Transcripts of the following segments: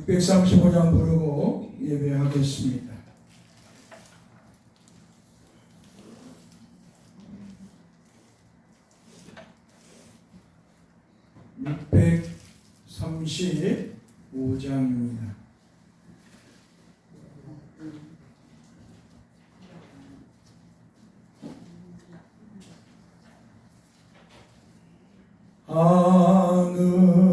635장 부르고 예배하겠습니다. (635장입니다) 하늘에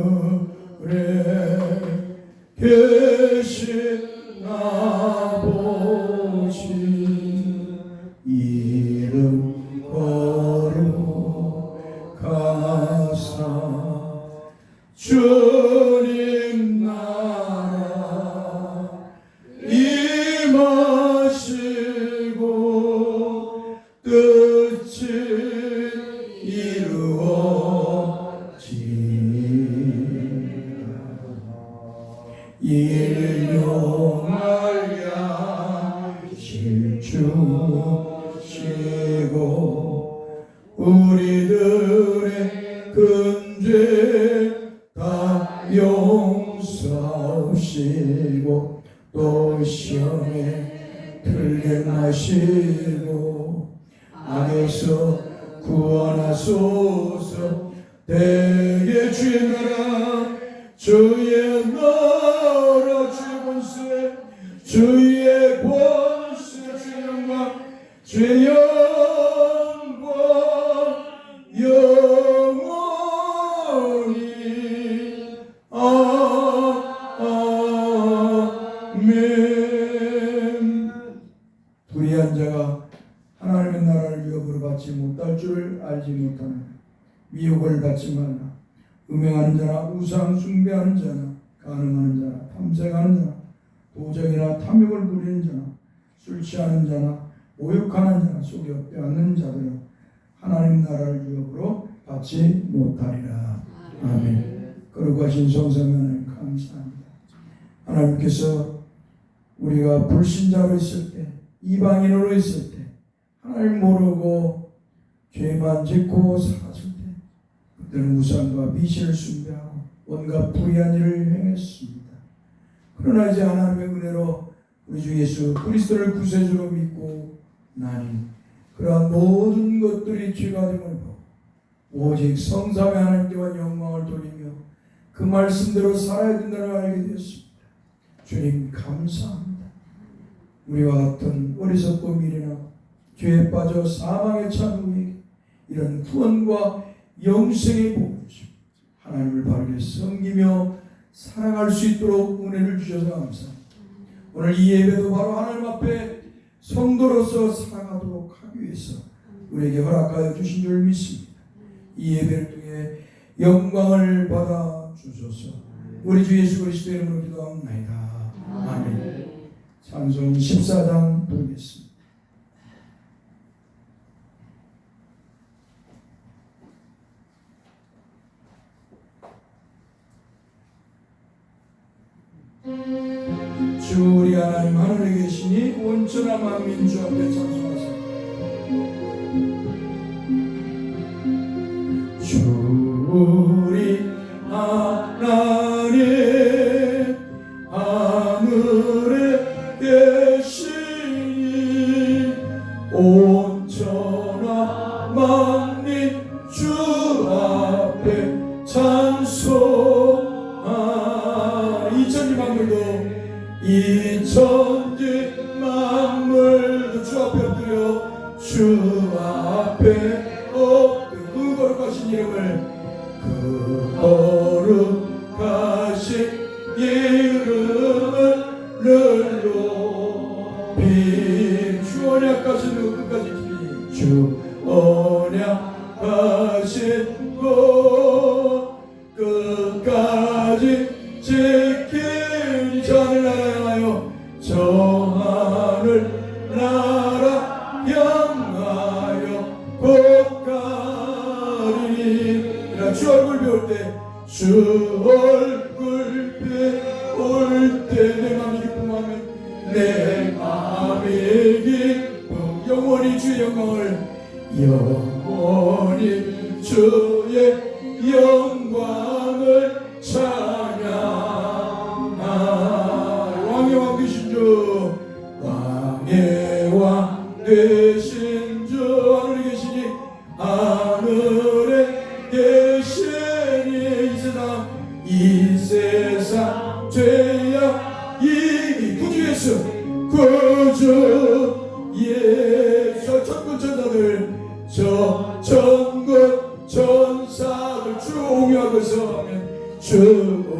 계신 아버지 이름 거룩하사 주님 나라 임하시고 뜻이 일용할 양식 주시고 우리들의 근죄 다 용서하시고 또 시험에 들게 마시고 악에서 구원하소서. 대개 주의 나라 주의 나라 주의 권세 주의 권세 주의 영광 주의 영광 영원히 아멘. 불의한 자가 하나님의 나라를 위협으로 받지 못할 줄을 알지 못하는 미혹을 받지 말라. 음행하는 자나 우상 숭배하는 자나 간음하는 자나 탐색하는 자나 도적이나 탐욕을 부리는 자나 술 취하는 자나 모욕하는 자나 속여 빼앗는 자들은 하나님 나라를 유업으로 받지 못하리라. 아멘. 거룩하신 성삼위 하나님 감사합니다. 하나님께서 우리가 불신자로 있을 때, 이방인으로 있을 때, 하나님 모르고 죄만 짓고 살았을 때 그들은 우상과 미신을 숭배하고 온갖 불의한 일을 행했습니다. 그러나 이제 하나님의 은혜로 우리 주 예수 그리스도를 구세주로 믿고 나니 그러한 모든 것들이 죄가 됨을 보고 오직 성삼위 하나님께만 영광을 돌리며 그 말씀대로 살아야 된다는 걸 알게 되었습니다. 주님 감사합니다. 우리와 같은 어리석고 미련하고 죄에 빠져 사망에 찬 우리에게 이런 구원과 영생의 복을 주시고 하나님을 바르게 섬기며 살아갈 수 있도록 은혜를 주셔서 감사합니다. 오늘 이 예배도 바로 하나님 앞에 성도로서 살아가도록 하기 위해서 우리에게 허락하여 주신 줄 믿습니다. 이 예배를 통해 영광을 받아 주소서. 우리 주 예수 그리스도의 이름으로 기도합니다. 아멘. 찬송 14장 부르겠습니다. 주 우리 하나님 하늘에 계시니 온전한 만민 주 앞에 찬송하세요. 주 우리 하나님 하늘에 계시니 온전한 만민 주 앞에 찬송하리. 이천지 만물도 이천지 만물도 주 앞에 엎드려 주 앞에 엎드려 그 거룩하신 이름을 그 거룩하신 이름을 높이 주 언약하신 그 끝까지 지키니 주 언약하신 그 끝까지 지키니 저 하늘 나라 향하여 저 하늘 나라 향하여 곧 가리니. 주 얼굴 배울 때 주 얼굴 배울 때 내 맘이 기쁨하면 내 맘이 기쁨 영원히 주의 영광을 영원히 주의 영광을 찬양하리. 되신 주 하늘에 계시니 하늘에 계시니 이 세상 죄악 이미 구주 예수 구주 예수 천군 천사들 저 천군 천사들 중요하고 서면 중요하고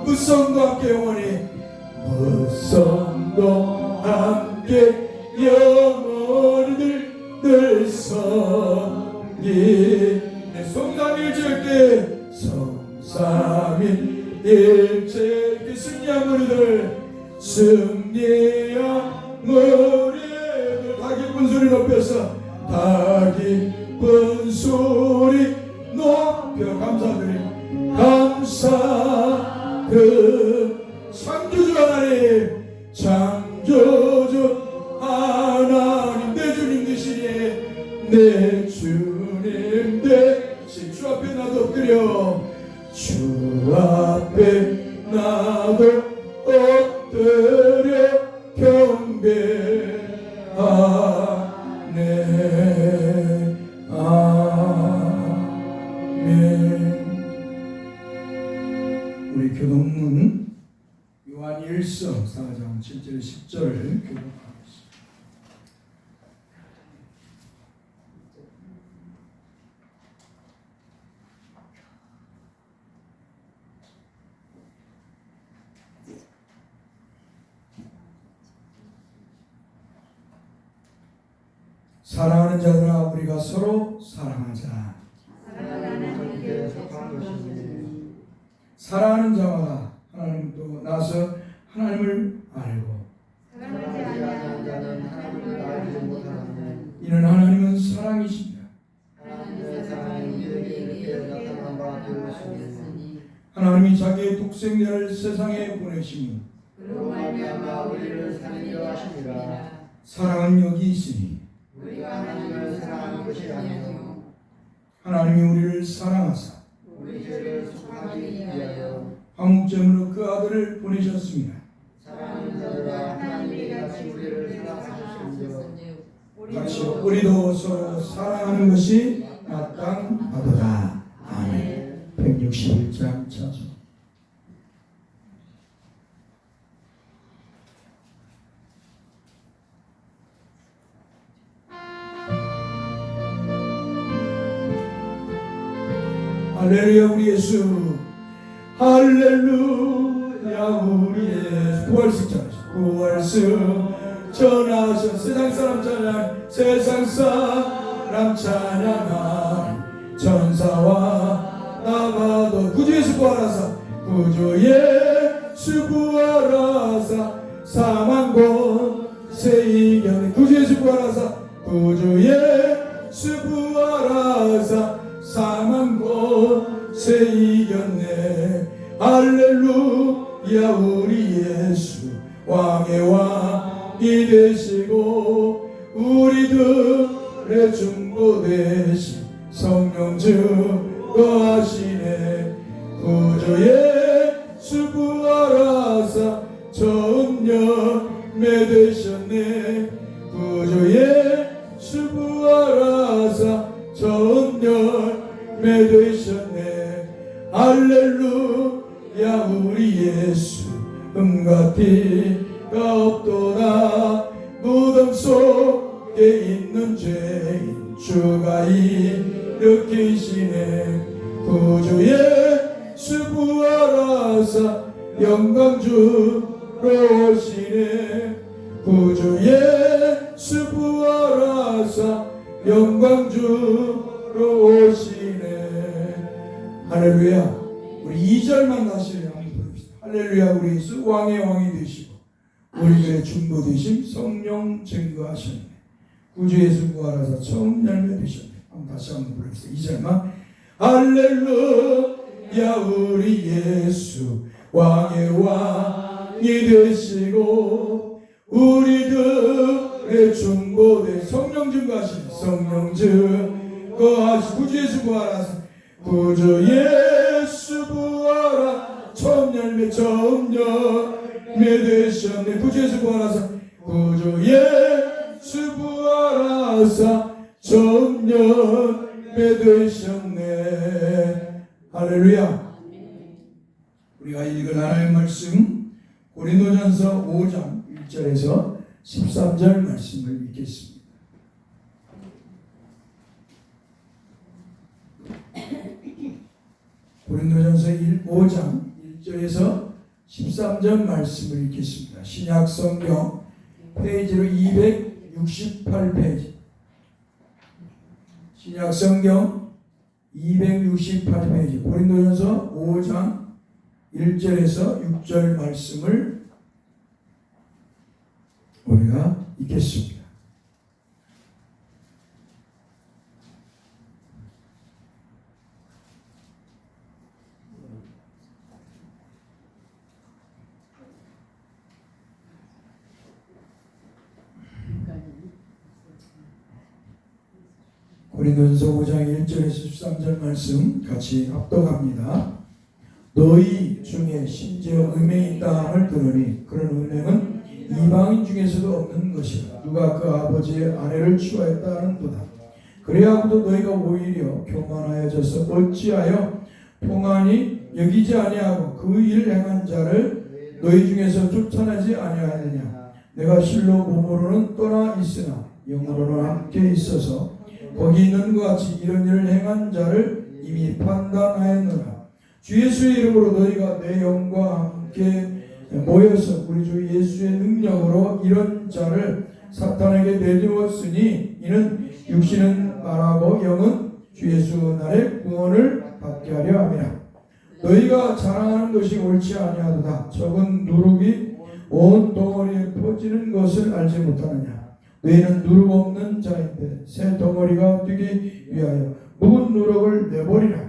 무성과 함께 영원히 무성도 함께 영원히들 늘 섬기네. 성삼일절께 성삼일일절께 승리한 우리들 승리한 우리들 다 기쁜 소리 높여서 다 기쁜 소리 높여 감사드리고 감사 그 창조주 하나님 창조주 하나님 내 주님 되시니 내 주님 되시 주 앞에 나도 엎드려 주 앞에 나도 엎드려 경배하네. 아멘. 우리 교동문 요한 1서 4장 7절 10절을 교독하겠습니다. 사랑하는 자들아 우리가 서로 사랑하자. 사랑하는 자마다 하나님 또 나서 하나님을 알고 이는 하나님은 사랑이십니다. 하나님이 자기의 독생자를 세상에 보내시니 사랑은 여기 있으니 하나님이 우리를 사랑하사 화목제물로 그 아들을 보내셨습니다. 같이 우리도 서로 사랑하는 것이 마땅하도다. 아멘. 161장 차수. 할렐루야 우리 예수 할렐루야 우리 예수 부활식 전하시오. 부활식 전하시오. 세상 사람 찬양 세상 사람 찬양하리 천사와 나가도 구주 예수 부활하사 구주 예수 부활하사 사망 권세 이겨내 구주 예수 부활하사 구주 예수 부활하사 사망 권세 이겼네. 할렐루야 우리 예수 왕의 왕이 되시고 우리들의 중보 되신 성령 증거하시네. 구주 예수 부활하사 처음 열매 되셨네. 구주 예수 부활하사 처음 열매 되셨네. 할렐루야 우리 예수 음과 피가 없도다. 무덤 속에 있는 죄인 주가 일으키시네. 구주 예수 부활하사 영광 주로 오시네. 구주 예수 부활하사 영광 주로 오시네. 할렐루야. 우리 2절만 다시 한번 부릅시다. 할렐루야 우리 예수 왕의 왕이 되시고 우리들의 중보 되심 성령 증거하셨네. 구주 예수 부활하사 처음 열매 되셨네. 한번 다시 한번 부릅시다. 2절만. 할렐루야 우리 예수 왕의 왕이 되시고 우리들의 중보되 성령 증거하시네. 성령 증거하시 구주 예수 부활하사 구주 예수 부활하 처음 열매 되셨네. 구주 예수 부활하사 구주 주 예수 부활하사 전염에 되셨네. 할렐루야. 우리가 읽은 하나님의 말씀 고린도전서 5장 1절에서 13절 말씀을 읽겠습니다. 고린도전서 5장 1절에서 13절 말씀을 읽겠습니다. 신약 성경 페이지로 268페이지. 신약 성경 268페이지. 고린도전서 5장 1절에서 6절 말씀을 우리가 읽겠습니다. 고린도전서 5장 1절에서 13절 말씀 같이 합독합니다. 너희 중에 심지어 음행이 있다 함을 들으니 그런 음행은 이방인 중에서도 없는 것이라. 누가 그 아버지의 아내를 취하였다 하는도다. 그래야고도 너희가 오히려 교만하여져서 어찌하여 평안히 여기지 아니하고 그 일 행한 자를 너희 중에서 쫓아내지 아니하느냐. 내가 실로 몸으로는 떠나 있으나 영으로는 함께 있어서 거기 있는 것 같이 이런 일을 행한 자를 이미 판단하였노라. 주 예수의 이름으로 너희가 내 영과 함께 모여서 우리 주 예수의 능력으로 이런 자를 사탄에게 내주었으니 이는 육신은 말하고 영은 주 예수 날에 구원을 받게 하려 함이라. 너희가 자랑하는 것이 옳지 아니하도다. 적은 누룩이 온 덩어리에 퍼지는 것을 알지 못하느냐. 너희는 누룩 없는 자인데 새 덩어리가 되기 위하여 묵은 누룩을 내버리라.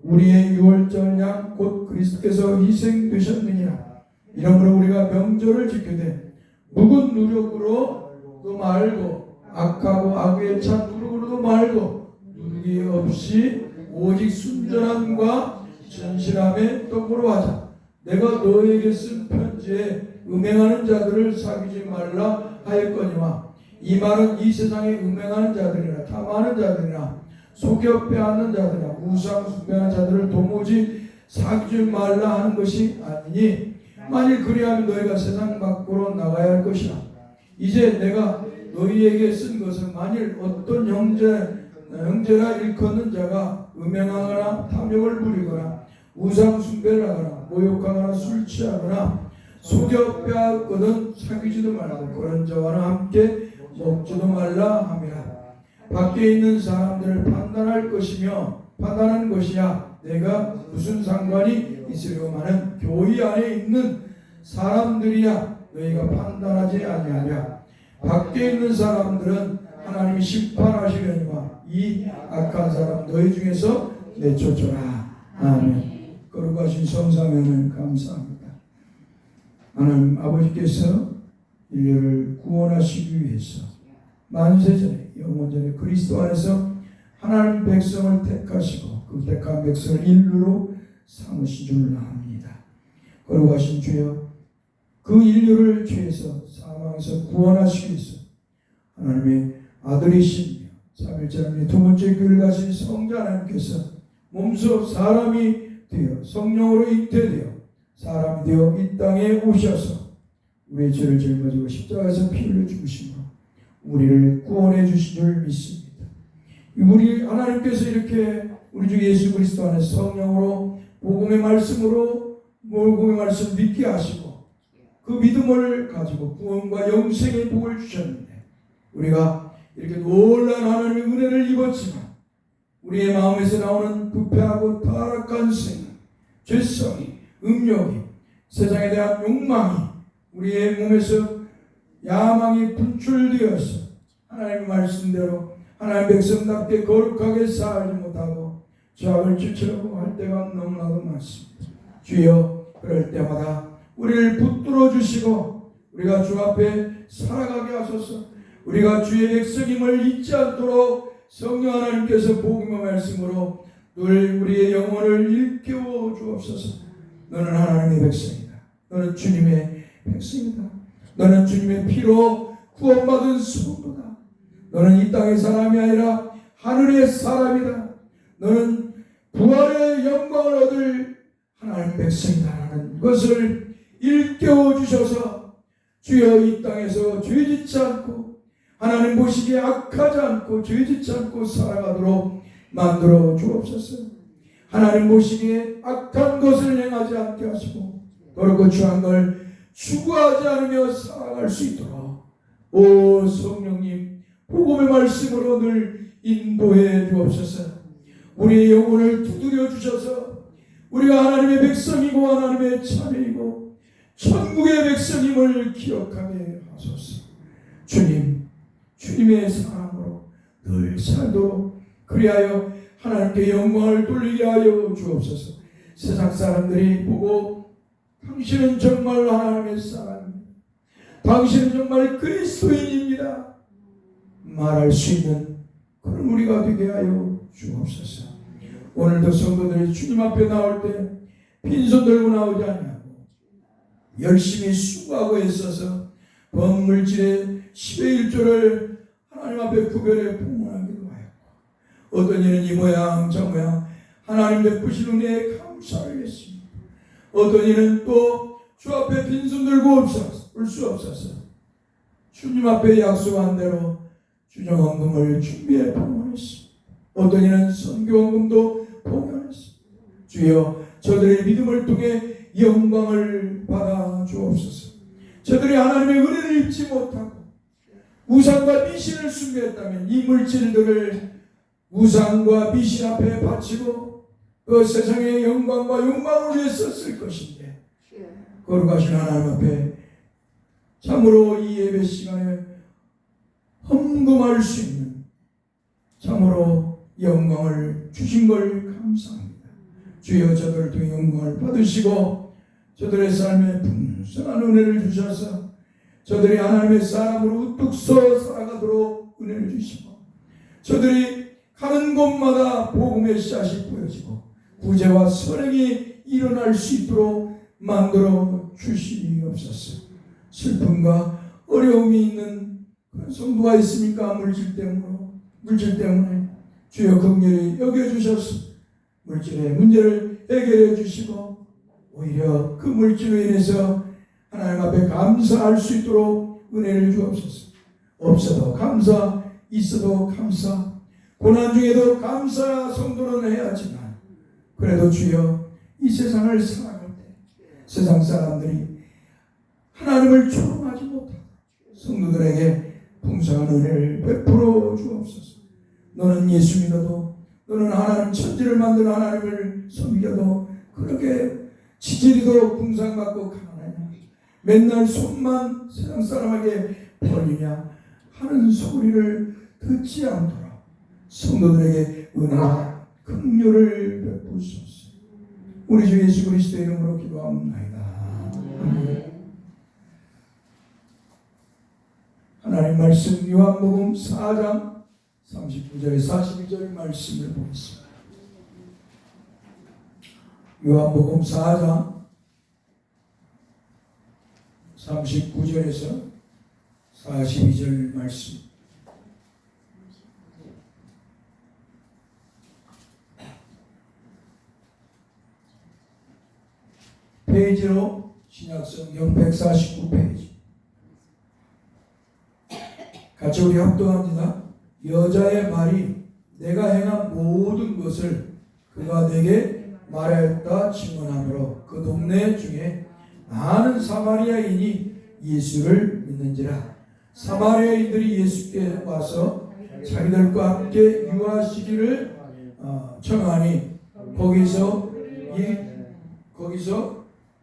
우리의 유월절 양 곧 그리스도께서 희생되셨느니라. 이러므로 우리가 명절을 지키되 묵은 누룩으로도 말고 악하고 악에 찬 누룩으로도 말고 누룩이 없이 오직 순전함과 진실함에 똑바로 하자. 내가 너에게 쓴 편지에 음행하는 자들을 사귀지 말라 하였거니와 이 말은 이 세상에 음행하는 자들이나 탐하는 자들이나 속여 빼앗는 자들이나 우상 숭배하는 자들을 도무지 사귀지 말라 하는 것이 아니니 만일 그리하면 너희가 세상 밖으로 나가야 할 것이라. 이제 내가 너희에게 쓴 것은 만일 어떤 형제나 일컫는 자가 음행하거나 탐욕을 부리거나 우상 숭배를 하거나 모욕하거나 술 취하거나 속여 빼앗거든 사귀지도 말고 그런 자와는 함께 먹지도 말라 함이라. 밖에 있는 사람들을 판단할 것이며 판단하는 것이야 내가 무슨 상관이 있으려마는 교회 안에 있는 사람들이야 너희가 판단하지 아니하랴. 밖에 있는 사람들은 하나님이 심판하시려니와 이 악한 사람 너희 중에서 내쫓아라. 아멘. 거룩하신 성삼위하나님 감사합니다. 하나님 아버지께서 인류를 구원하시기 위해서 만세전에 영원전에 그리스도 안에서 하나님 백성을 택하시고 그 택한 백성을 인류로 삼으신 줄 압니다. 거룩하신 주여, 그 인류를 죄에서 사망에서 구원하시기 위해서 하나님의 아들이시며 삼일절의 두 번째 교를 가신 성자 하나님께서 몸소 사람이 되어 성령으로 잉태되어 사람이 되어 이 땅에 오셔서 우리의 죄를 짊어지고 십자가에서 피 흘려 죽으심으로 우리를 구원해 주신 줄 믿습니다. 우리 하나님께서 이렇게 우리 주 예수 그리스도 안에 성령으로 복음의 말씀으로 복음의 말씀 믿게 하시고 그 믿음을 가지고 구원과 영생의 복을 주셨는데 우리가 이렇게 놀라운 하나님의 은혜를 입었지만 우리의 마음에서 나오는 부패하고 타락한 생각, 죄성이, 음욕이, 세상에 대한 욕망이 우리의 몸에서 야망이 분출되어서 하나님의 말씀대로 하나님의 백성답게 거룩하게 살지 못하고 죄악을 쫓으려고 할 때가 너무나도 많습니다. 주여, 그럴 때마다 우리를 붙들어 주시고 우리가 주 앞에 살아가게 하소서. 우리가 주의 백성임을 잊지 않도록 성령 하나님께서 복음의 말씀으로 늘 우리의 영혼을 일깨워 주옵소서. 너는 하나님의 백성이다. 너는 주님의 백성이다. 너는 주님의 피로 구원받은 성도다. 너는 이 땅의 사람이 아니라 하늘의 사람이다. 너는 부활의 영광을 얻을 하나님의 백성이다라는 것을 일깨워 주셔서 주여 이 땅에서 죄짓지 않고 하나님 보시기에 악하지 않고 죄짓지 않고 살아가도록 만들어 주옵소서. 하나님 보시기에 악한 것을 행하지 않게 하시고 더럽고 추한 걸 추구하지 않으며 살아갈 수 있도록 오 성령님 복음의 말씀으로 늘 인도해 주옵소서. 우리의 영혼을 두드려 주셔서 우리가 하나님의 백성이고 하나님의 자녀이고 천국의 백성임을 기억하게 하소서. 주님, 주님의 사랑으로 늘 살도록 그리하여 하나님께 영광을 돌리게 하여 주옵소서. 세상 사람들이 보고 당신은 정말 하나님의 사람입니다. 당신은 정말 그리스도인입니다. 말할 수 있는 그런 우리가 되게 하여 주옵소서. 오늘도 성도들이 주님 앞에 나올 때 빈손 들고 나오지 않냐고 열심히 수고하고 애써서 범물질의 10의 1조를 하나님 앞에 구별해 봉헌하기도 하였고 어떤 이는 이 모양 저 모양 하나님 베푸신 은혜에 감사를 했습니다. 어떤 이는 또 주 앞에 빈손 들고 올 수 없어서 주님 앞에 약속한 대로 주정헌금을 준비해 봉헌했습니다. 어떤 이는 선교헌금도 봉헌했습니다. 주여 저들의 믿음을 통해 영광을 받아 주옵소서. 저들이 하나님의 은혜를 입지 못하고 우상과 미신을 숭배했다면 이 물질들을 우상과 미신 앞에 바치고 그 세상의 영광과 욕망을 위해 썼을 것인데 거룩하신 하나님 앞에 참으로 이 예배 시간에 헌금할 수 있는 참으로 영광을 주신 걸 감사합니다. 주여 저들을 통해 영광을 받으시고 저들의 삶에 풍성한 은혜를 주셔서 저들이 하나님의 사람으로 우뚝 서 살아가도록 은혜를 주시고 저들이 가는 곳마다 복음의 씨앗이 보여지고 구제와 선행이 일어날 수 있도록 만들어 주시옵소서. 슬픔과 어려움이 있는 그런 성도가 있습니까? 물질 때문에 주여 긍휼히 여겨주셔서 물질의 문제를 해결해 주시고 오히려 그 물질로 인해서 하나님 앞에 감사할 수 있도록 은혜를 주옵소서. 없어도 감사, 있어도 감사, 고난 중에도 감사 성도는 해야지만 그래도 주여 이 세상을 살아갈 때 세상 사람들이 하나님을 추앙하지 못하고 성도들에게 풍성한 은혜를 베풀어 주옵소서. 너는 예수 믿어도 너는 하나님 천지를 만든 하나님을 섬겨도 그렇게 지지리도록 풍상받고 가난하냐 맨날 손만 세상 사람에게 벌리냐 하는 소리를 듣지 않도록 성도들에게 은혜와 긍휼을 베푸소서. 우리 주 예수 그리스도의 이름으로 기도합니다. 하나님 말씀 요한복음 4장 39절 42절 말씀을 보겠습니다. 요한복음 4장 39절에서 42절 말씀. 페이지로 신약성경 149페이지. 같이 우리 합동합니다. 여자의 말이 내가 행한 모든 것을 그가 내게 말하였다 증언하므로 그 동네 중에 많은 사마리아인이 예수를 믿는지라. 사마리아인들이 예수께 와서 자기들과 함께 유하시기를 청하니 거기서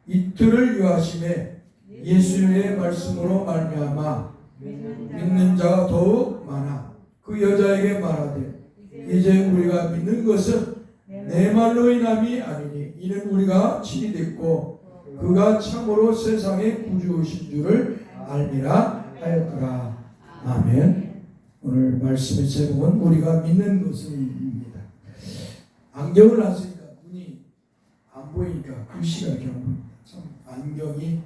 이틀을 유하심에 예수의 말씀으로 말미암아 믿는 자가 더욱 많아 그 여자에게 말하되 이제 우리가 믿는 것은 내 말로 인함이 아니니 이는 우리가 친히 듣고 그가 참으로 세상의 구주이신 줄을 알미라 하였더라. 아멘. 오늘 말씀의 제목은 우리가 믿는 것을입니다. 안경을 안 쓰니까 눈이 안 보이니까 글씨가 이렇게 안 보입니다. 참 안경이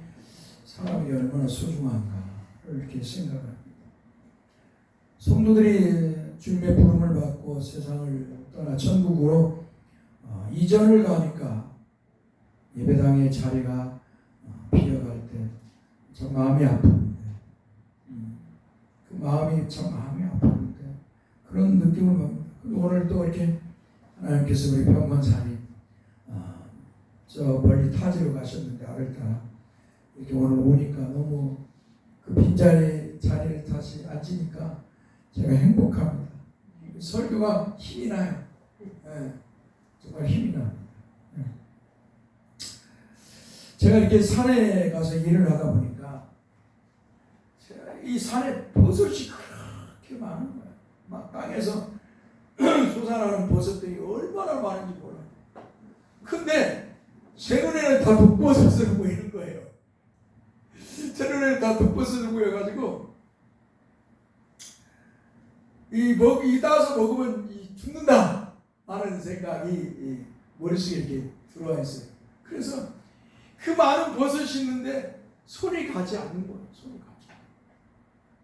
사람이 얼마나 소중한가 이렇게 생각합니다. 성도들이 주님의 부름을 받고 세상을 떠나 천국으로 이전을 가니까 예배당의 자리가 비어갈 때 참 마음이 아픈데 그 마음이 참 마음이 아픈데 그런 느낌을 받습니다. 오늘 또 이렇게 하나님께서 우리 병건사님 저 멀리 타지로 가셨는데 아를따라 이렇게 오늘 오니까 너무 그 빈자리에 자리를 다시 앉으니까 제가 행복합니다. 설교가 힘이 나요. 네, 정말 힘이 납니다. 네. 제가 이렇게 산에 가서 일을 하다 보니까 이 산에 버섯이 그렇게 많은 거예요. 막 땅에서 솟아나는 버섯들이 얼마나 많은지 몰라요. 근데 제 눈에는 다 독버섯으로 보이는 거예요. 제 눈에는 다 독버섯으로 보여가지고 이 따서 먹으면 죽는다 하는 생각이 머릿속에 이렇게 들어와 있어요. 그래서 그 많은 버섯이 있는데 손이 가지 않는 거예요. 손이 가지 않는 거예요.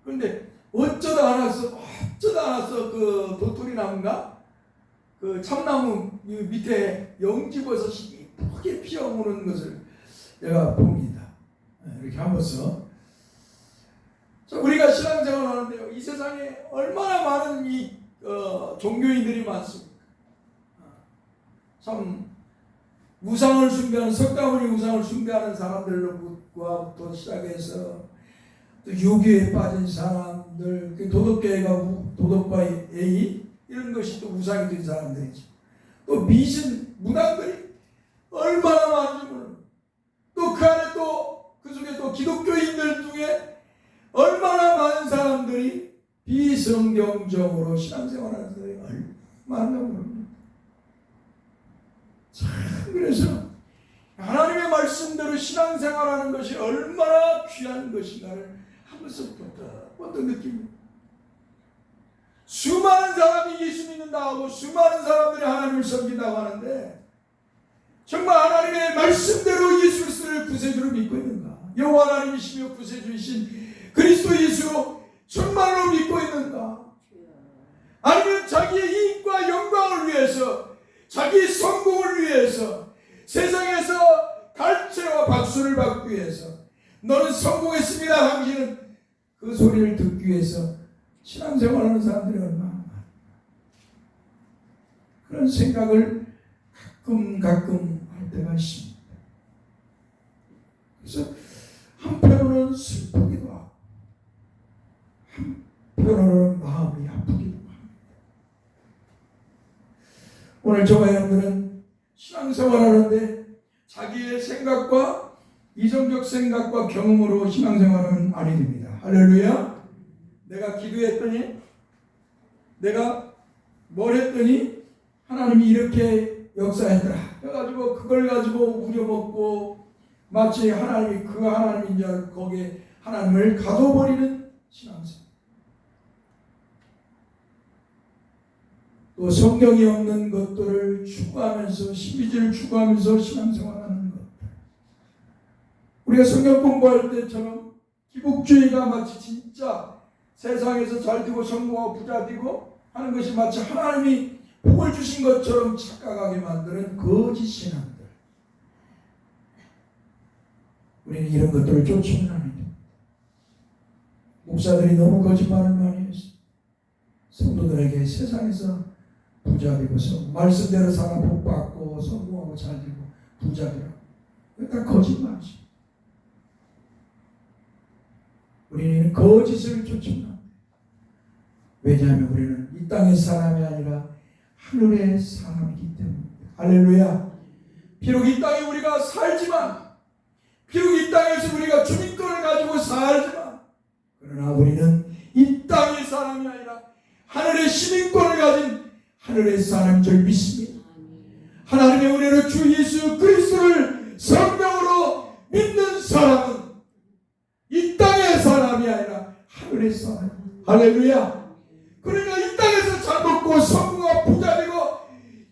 그런데 어쩌다 알았어 그 도토리 나무인가 그 참나무 밑에 영지버섯이 이쁘게 피어오는 것을 내가 봅니다. 이렇게 한번서 우리가 신앙생활을 하는데요, 이 세상에 얼마나 많은 종교인들이 많습니까? 참 우상을 숭배하는 석가모니 우상을 숭배하는 사람들로부터 시작해서 또 유교에 빠진 사람들, 도덕과 예의 이런 것이 또 우상이 된 사람들이죠. 또 미신 무당들이 얼마나 많은지 모릅니다. 또 그 안에 그 속에 또 기독교인들 중에 얼마나 많은 사람들이 비성경적으로 신앙생활하는 사람이 얼마나 모릅니다. 참 그래서 하나님의 말씀대로 신앙생활하는 것이 얼마나 귀한 것인가를 하면서 어떤 느낌입니다. 수많은 사람이 예수 믿는다 하고 수많은 사람들이 하나님을 섬긴다고 하는데 정말 하나님의 말씀대로 예수 그리스도를 구세주로 믿고 있는가? 여호와 하나님이시며 구세주이신 그리스도 예수로 정말로 믿고 있는가? 아니면 자기의 이익과 영광을 위해서 자기의 성공을 위해서 세상에서 갈채와 박수를 받기 위해서 너는 성공했습니다 당신은 그 소리를 듣기 위해서 신앙생활하는 사람들이 얼마나 많아. 그런 생각을 가끔 할 때가 있습니다. 그래서 한편으로는 슬프기도 하고 한편으로는 마음이 아프기도 합니다. 오늘 저와 여러분들은 신앙생활하는데 자기의 생각과 이성적 생각과 경험으로 신앙생활은 아니 됩니다. 할렐루야. 내가 기도했더니 내가 뭘 했더니 하나님이 이렇게 역사했더라 해가지고 그걸 가지고 우려먹고 마치 하나님이 그 하나님인 줄 알고 거기에 하나님을 가둬버리는 신앙생활. 또 성경이 없는 것들을 추구하면서 신비주의를 추구하면서 신앙생활하는 것들. 우리가 성경 공부할 때처럼 기복주의가 마치 진짜 세상에서 잘 되고 성공하고 부자 되고 하는 것이 마치 하나님이 복을 주신 것처럼 착각하게 만드는 거짓 신앙들. 우리는 이런 것들을 쫓으면 안 됩니다. 목사들이 너무 거짓말을 많이 했어요. 성도들에게 세상에서 부자 되고 말씀대로 사람 복 받고 성공하고 잘 되고 부자 되고 다 거짓말이죠. 우리는 거짓을 쫓으면 안 돼요. 왜냐하면 우리는 이 땅의 사람이 아니라 하늘의 사람이기 때문입니다. 할렐루야. 비록 이 땅에 우리가 살지만 비록 이 땅에서 우리가 주민권을 가지고 살지만 그러나 우리는 이 땅의 사람이 아니라 하늘의 시민권을 가진 하늘의 사람인 줄 믿습니다. 하나님의 은혜로 주 예수 그리스도를 성령으로 믿는 사람은 이 땅의 사람이 아니라 하늘의 사람. 할렐루야. 그러니까 이 땅에서 잘 먹고 성공하고 부자 되고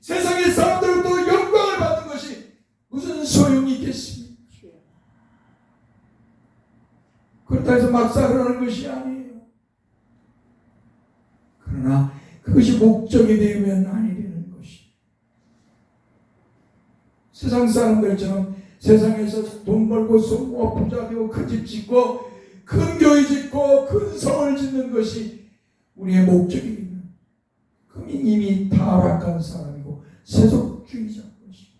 세상의 사람들로부터 영광을 받는 것이 무슨 소용이 있겠습니까? 그렇다 해서 막사를 하는 것이 아니에요. 그러나 그것이 목적이 되면 아니 되는 것이. 세상 사람들처럼 세상에서 돈 벌고 성공하고 부자 되고 큰 집 짓고 큰 교회 짓고 큰 성을 짓는 것이 우리의 목적이 되면 그럼 이미 타락한 사람이고 세속주의자인 것이.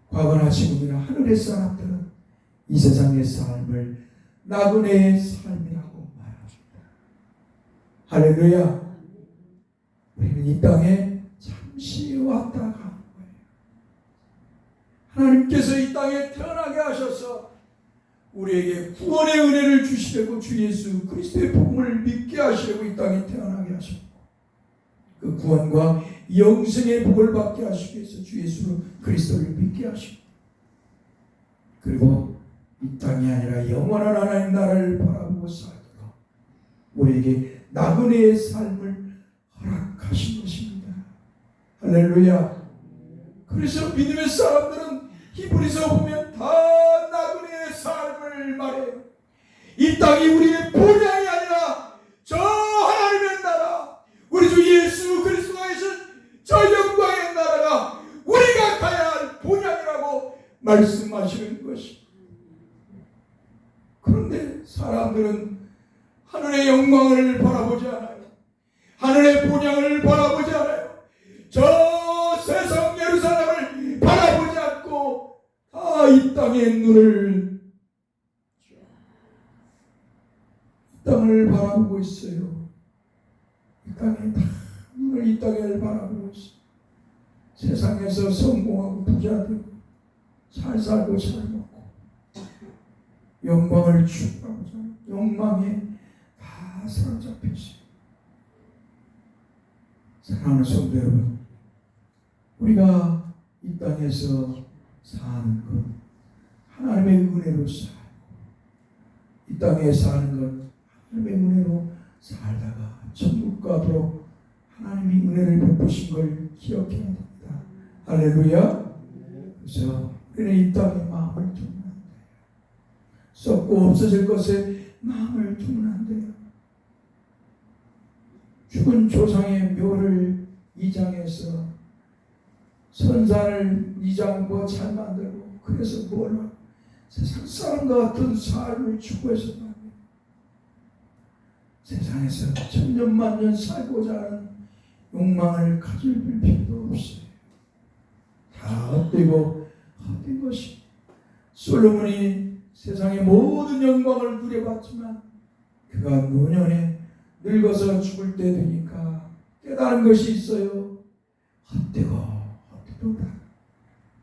과거나 지금이나 하늘의 사람들은 이 세상의 삶을 나그네의 삶이라고 말합니다. 할렐루야. 우리는 이 땅에 잠시 왔다 가는 거예요. 하나님께서 이 땅에 태어나게 하셔서 우리에게 구원의 은혜를 주시려고 주 예수 그리스도의 복음을 믿게 하시려고 이 땅에 태어나게 하셨고, 그 구원과 영생의 복을 받게 하시기 위해서 주 예수 그리스도를 믿게 하시고, 그리고 이 땅이 아니라 영원한 하나님 나라를 바라보고 살도록 우리에게 나그네의 삶을 허락하신 것입니다. 할렐루야. 그래서 믿음의 사람들은 히브리서 보면 다 나그네의 삶을 말해요. 이 땅이 우리의 본향이 아니라 저 하나님의 나라, 우리 주 예수 그리스도가 계신 저 영광의 나라가 우리가 가야 할 본향이라고 말씀하시는 것입니다. 그런데 사람들은 하늘의 영광을 바라보지 않아요. 하늘의 본향을 바라보지 않아요. 저 세상 예루살렘을 바라보지 않고 다 이 땅의 눈을, 이 땅을 바라보고 있어요. 이 땅에 다 눈을 이 땅을 바라보고 있어요. 세상에서 성공하고 부자 되고 잘 살고 잘 먹고 영광을 추구하고자 욕망에 다 사로잡혀 있어요. 사랑하는 성도 여러분, 우리가 이 땅에서 사는 것 하나님의 은혜로 살고, 이 땅에 사는 것 하나님의 은혜로 살다가 천국 가도록 하나님이 은혜를 베푸신 걸 기억해야 됩니다. 할렐루야. 그래서 우리는 이 땅에 마음을 두면 안 돼요. 썩고 없어질 것에 마음을 두면 안 돼요. 죽은 조상의 묘를 이장해서 선산을 이장하고 잘 만들고, 그래서 뭘 세상 사람과 같은 삶을 추구해서 말이에요. 세상에서 천년만년 살고자 하는 욕망을 가질 필요도 없어요. 다 헛되고 헛된 것이. 솔로몬이 세상의 모든 영광을 누려봤지만 그가 노년에 늙어서 죽을 때 되니까 깨달은 것이 있어요. 헛되고 헛되도다.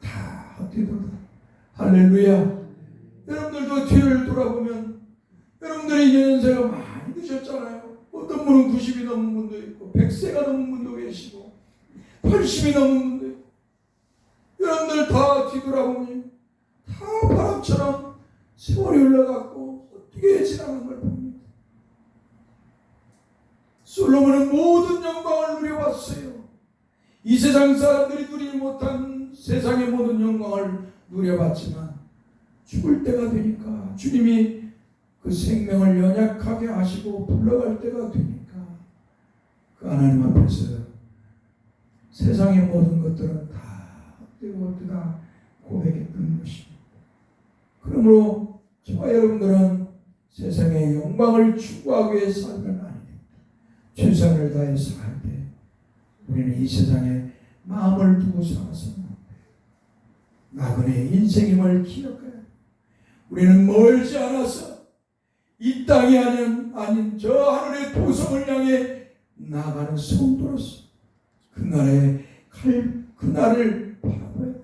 다 헛되도다. 할렐루야. 여러분들도 뒤를 돌아보면 여러분들이 연세가 많이 드셨잖아요. 어떤 분은 90이 넘은 분도 있고 100세가 넘은 분도 계시고 80이 넘은 분도 있고, 여러분들 다 뒤돌아보면 다 바람처럼 세월이 흘러갔고 어떻게 지나간 걸 봅니다. 솔로몬은 모든 영광을 누려왔어요. 이 세상 사람들이 누리지 못한 세상의 모든 영광을 누려봤지만 죽을 때가 되니까, 주님이 그 생명을 연약하게 하시고 불러갈 때가 되니까 그 하나님 앞에서 세상의 모든 것들은 다 헛되고 헛되다 고백했던 것입니다. 그러므로 저와 여러분들은 세상의 영광을 추구하기 위해 살면 아닙니다. 최선을 다해서 살 때 우리는 이 세상에 마음을 두고 살아서는 안 돼요. 나그네의 인생임을 기억해야 돼요. 우리는 멀지 않아서 이 땅이 아닌 저 하늘의 도성을 향해 나아가는 성도로서 그날을 바라봐야 돼요.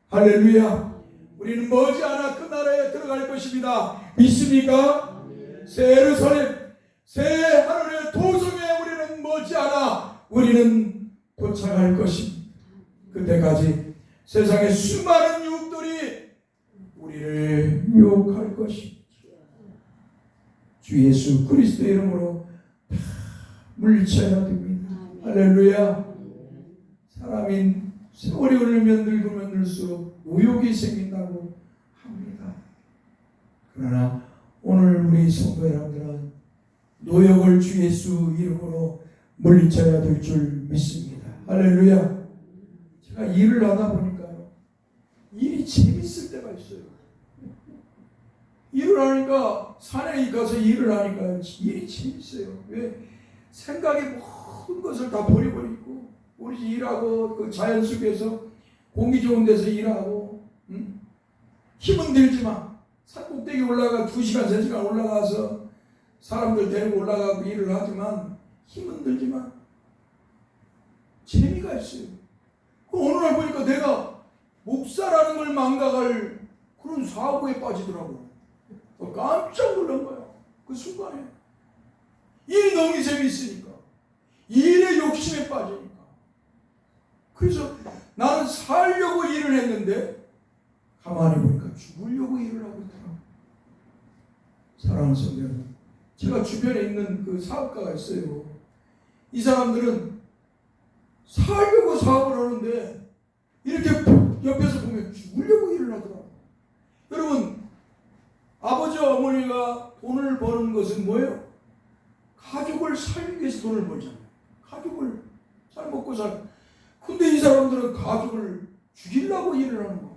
할렐루야. 우리는 머지않아 그 나라에 들어갈 것입니다. 믿습니까? 새 예루살렘, 새 하늘의 도성에 우리는 머지않아 우리는 도착할 것입니다. 그때까지 세상의 수많은 유혹들이 우리를 유혹할 것입니다. 주 예수 그리스도의 이름으로 다 물리쳐야 됩니다. 할렐루야. 사람이 세월이 흐르면 늙으면 늙을수록 의욕이 생긴다고 합니다. 그러나 오늘 우리 성도 여러분들은 노역을 주 예수 이름으로 물리쳐야 될 줄 믿습니다. 할렐루야. 제가 일을 하다 보니까요, 일이 재밌을 때가 있어요. 일을 하니까, 산에 가서 일을 하니까 일이 재밌어요. 왜? 생각의 모든 것을 다 버려버리고, 우리 일하고, 그 자연 속에서 공기 좋은 데서 일하고, 힘은 들지만, 산 꼭대기 올라가 2시간, 3시간 올라가서 사람들 데리고 올라가고 일을 하지만, 힘은 들지만, 재미가 있어요. 어느 날 보니까 내가 목사라는 걸 망각할 그런 사고에 빠지더라고. 깜짝 놀란 거야. 그 순간에. 일이 너무 재미있으니까. 일의 욕심에 빠지니까. 그래서 나는 살려고 일을 했는데 가만히 보니까 죽으려고 일을 하고 있더라고. 사랑하는 성도 여러분, 제가 주변에 있는 그 사업가가 있어요. 이 사람들은 살려고 사업을 하는데 이렇게 옆에서 보면 죽으려고 일을 하더라고. 여러분, 아버지 어머니가 돈을 버는 것은 뭐예요? 가족을 살기 위해서 돈을 벌잖아요. 가족을 잘 먹고 살. 근데 이 사람들은 가족을 죽이려고 일을 하는 거.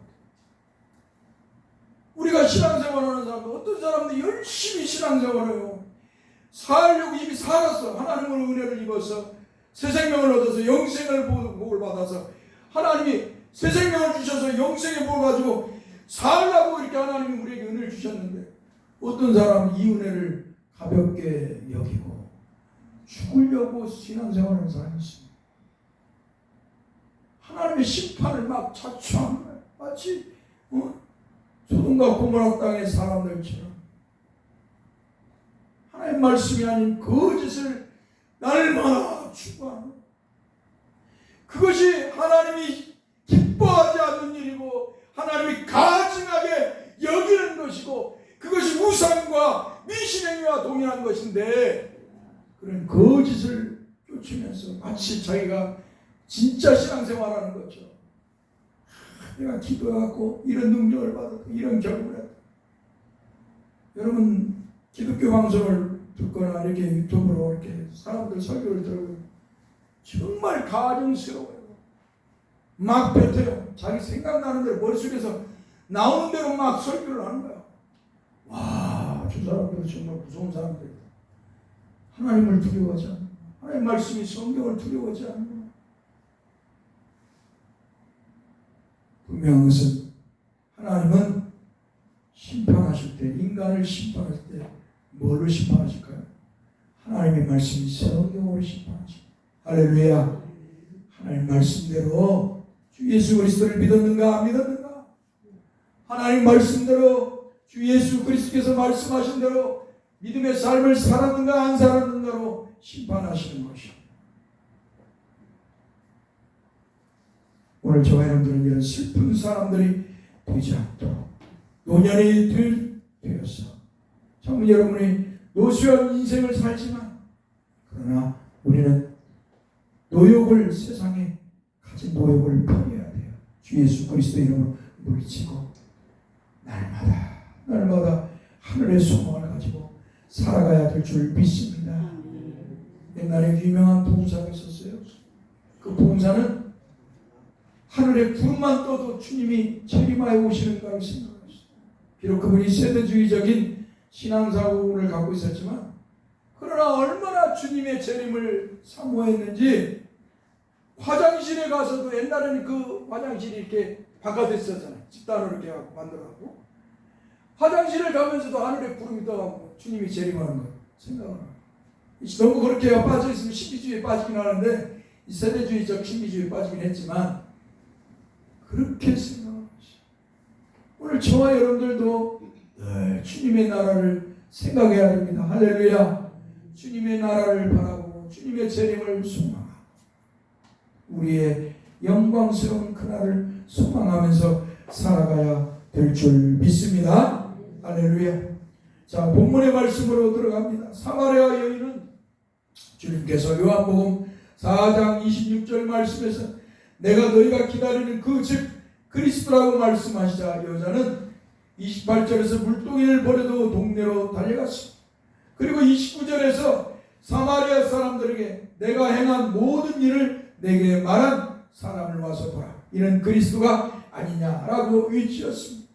우리가 신앙생활하는 사람들, 어떤 사람들이 열심히 신앙생활해요. 살려고 이미 살았어. 하나님의 은혜를 입어서 새 생명을 얻어서 영생을 복을 받아서 하나님이 새 생명을 주셔서 영생의 복을 가지고 살라고 이렇게 하나님이 우리에게 은혜를 주셨는데, 어떤 사람은 이 은혜를 가볍게 여기고 죽으려고 신앙생활을 하는 있습니다. 하나님의 심판을 막 자초하는 거예요. 마치 소돔과 고모라 땅의 사람들처럼 하나님 말씀이 아닌 거짓을 날마다 추구하는 거예요. 그것이 하나님이 기뻐하지 않는 일이고 하나님이 가증하게 여기는 것이고, 그것이 우상과 미신행위와 동일한 것인데, 그런 거짓을 쫓으면서 마치 자기가 진짜 신앙생활하는 거죠. 내가 기도하고 이런 능력을 받았고 이런 결국을 했다. 여러분, 기독교 방송을 듣거나 이렇게 유튜브로 이렇게 사람들 설교를 들으면 정말 가증스러워요. 막 뱉어요. 자기 생각나는 대로 머릿속에서 나오는 대로 막 설교를 하는 거야. 와, 저 사람들은 정말 무서운 사람들이다. 하나님을 두려워하지 않는, 하나님 말씀이 성경을 두려워하지 않는 거야. 분명한 것은 하나님은 심판하실 때, 인간을 심판할 때 뭘로 심판하실까요? 하나님의 말씀이 성경으로 심판하십니다. 할렐루야. 하나님 말씀대로 주 예수 그리스도를 믿었는가 안 믿었는가? 하나님 말씀대로 주 예수 그리스도께서 말씀하신 대로 믿음의 삶을 살았는가 안 살았는가로 심판하시는 것입니다. 오늘 저와 여러분들은 이런 슬픈 사람들이 되지 않도록 노년이 되어서 정말 여러분이 노쇠한 인생을 살지만, 그러나 우리는 노역을, 세상에 가진 노역을 버려야 돼요. 주 예수 그리스도 이름으로 물리치고 날마다 하늘의 소망을 가지고 살아가야 될 줄 믿습니다. 옛날에 유명한 부흥사가 있었어요. 그 부흥사는 하늘에 구름만 떠도 주님이 재림하여 오시는가를 생각했어요. 비록 그분이 세대주의적인 신앙사고를 갖고 있었지만, 그러나 얼마나 주님의 재림을 사모했는지, 화장실에 가서도 옛날에는 그 화장실이 이렇게 바깥에 있었잖아요. 집단으로 이렇게 하고 만들어갖고 화장실을 가면서도 하늘에 구름이 떠가고 주님이 재림하는 걸 생각을 하고, 너무 그렇게 빠져있으면 신비주의에 빠지긴 하는데, 이 세대주의적 신비주의에 빠지긴 했지만 그렇게 생각하고 있어요. 오늘 저와 여러분들도 늘 주님의 나라를 생각해야 됩니다. 할렐루야. 주님의 나라를 바라보고 주님의 재림을 소망하고 우리의 영광스러운 그날을 소망하면서 살아가야 될 줄 믿습니다. 할렐루야. 자, 본문의 말씀으로 들어갑니다. 사마리아 여인은 주님께서 요한복음 4장 26절 말씀에서 내가 너희가 기다리는 그 즉 그리스도라고 말씀하시자, 여자는 28절에서 물동이를 버려도 동네로 달려갔습니다. 그리고 29절에서 사마리아 사람들에게 내가 행한 모든 일을 내게 말한 사람을 와서 보라. 이는 그리스도가 아니냐라고 외치었습니다.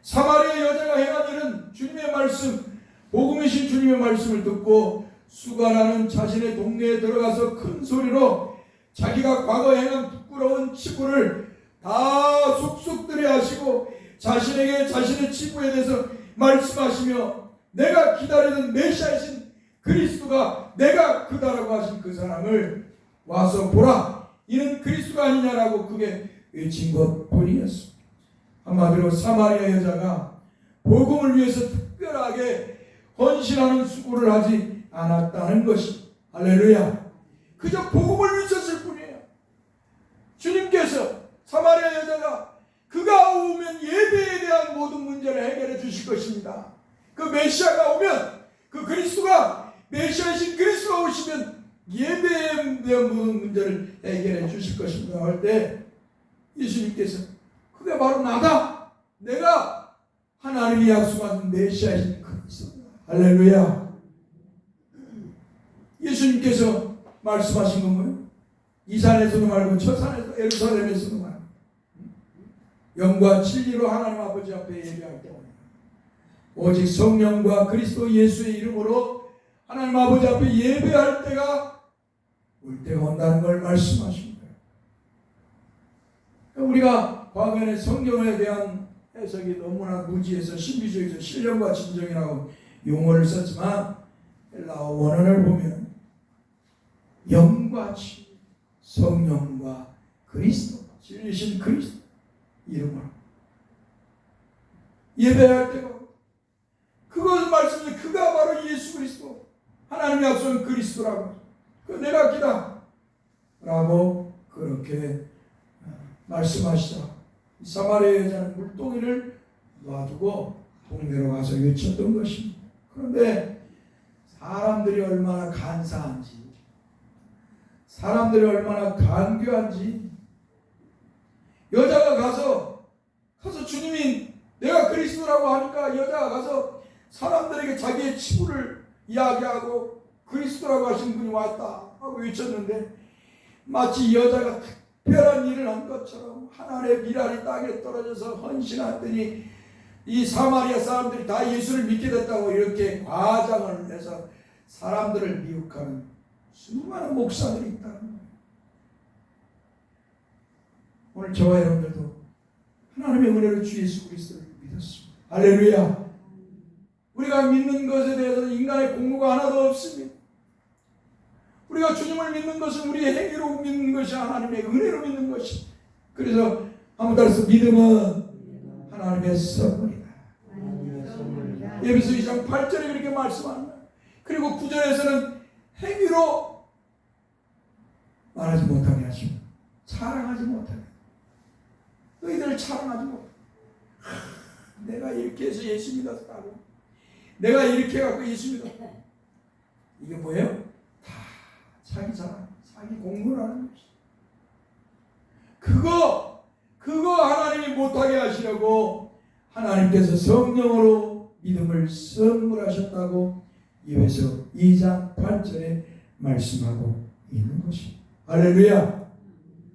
사마리아 여자가 행한 일은 주님의 말씀, 복음이신 주님의 말씀을 듣고 수가라는 자신의 동네에 들어가서 큰 소리로 자기가 과거 행한 부끄러운 치부를 다 속속들이 하시고 자신에게 자신의 치부에 대해서 말씀하시며 내가 기다리는 메시아이신 그리스도가 내가 그다라고 하신 그 사람을 와서 보라. 이는 그리스도가 아니냐라고 그게 외친 것뿐이었습니다. 한마디로 사마리아 여자가 복음을 위해서 특별하게 헌신하는 수고를 하지 않았다는 것이 할렐루야. 그저 복음을 위해서일 뿐이에요. 주님께서 사마리아 여자가 그가 오면 예배에 대한 모든 문제를 해결해 주실 것입니다. 그 메시아가 오면 그 그리스도가 메시아이신 그리스도가 오시면 예배에 대한 모든 문제를 해결해 주실 것입니다 할 때 예수님께서 그게 바로 나다. 내가 하나님이 약속한 메시아이신 그리스도다. 할렐루야. 예수님께서 말씀하신 건 뭐예요? 이 산에서도 말고 저 산에서 예루살렘에서도 말고 영과 진리로 하나님 아버지 앞에 예배할 때입니다. 오직 성령과 그리스도 예수의 이름으로 하나님 아버지 앞에 예배할 때가 올 때가 온다는 걸 말씀하십니다. 우리가 과거에는 성경에 대한 해석이 너무나 무지해서 신비주의에서 신령과 진정이라고 용어를 썼지만 헬라어 원어를 보면 영과 진리, 성령과 그리스도, 진리신 그리스도 이름으로 예배할 때가 그것 말씀이 그가 바로 예수 그리스도 하나님이 약속한 그리스도라고 그 내가 기다 라고 그렇게 말씀하시자 사마리아 여자는 물동이를 놔두고 동네로 가서 외쳤던 것입니다. 그런데 사람들이 얼마나 간사한지 사람들이 얼마나 간교한지 여자가 가서 주님이 내가 그리스도라고 하니까 여자가 가서 사람들에게 자기의 치부를 이야기하고 그리스도라고 하신 분이 왔다 하고 외쳤는데 마치 여자가 특별한 일을 한 것처럼 하나님의 미랄이 땅에 떨어져서 헌신하더니 이 사마리아 사람들이 다 예수를 믿게 됐다고 이렇게 과장을 해서 사람들을 미혹하는 수많은 목사들이 있다는 거예요. 오늘 저와 여러분들도 하나님의 은혜로 주 예수 그리스도를 믿었습니다. 할렐루야. 우리가 믿는 것에 대해서는 인간의 공로가 하나도 없습니다. 우리가 주님을 믿는 것은 우리의 행위로 믿는 것이 하나님의 은혜로 믿는 것이. 그래서 한번 따라서 믿음은 하나님의 선물이다. 에베소 2장 8절에 그렇게 말씀합니다. 그리고 9절에서는 행위로 말하지 못하게 하시고 자랑하지 못하게 너희들을 자랑하지 못하게 내가 이렇게 해서 예수 믿었다고 내가 이렇게 해갖고 예수 믿었다 이게 뭐예요? 다 자기 자랑 자기 공로라는 것이 그거 하나님이 못하게 하시려고 하나님께서 성령으로 믿음을 선물하셨다고 에베소 2장 8절에 말씀하고 있는 것입니다. 할렐루야.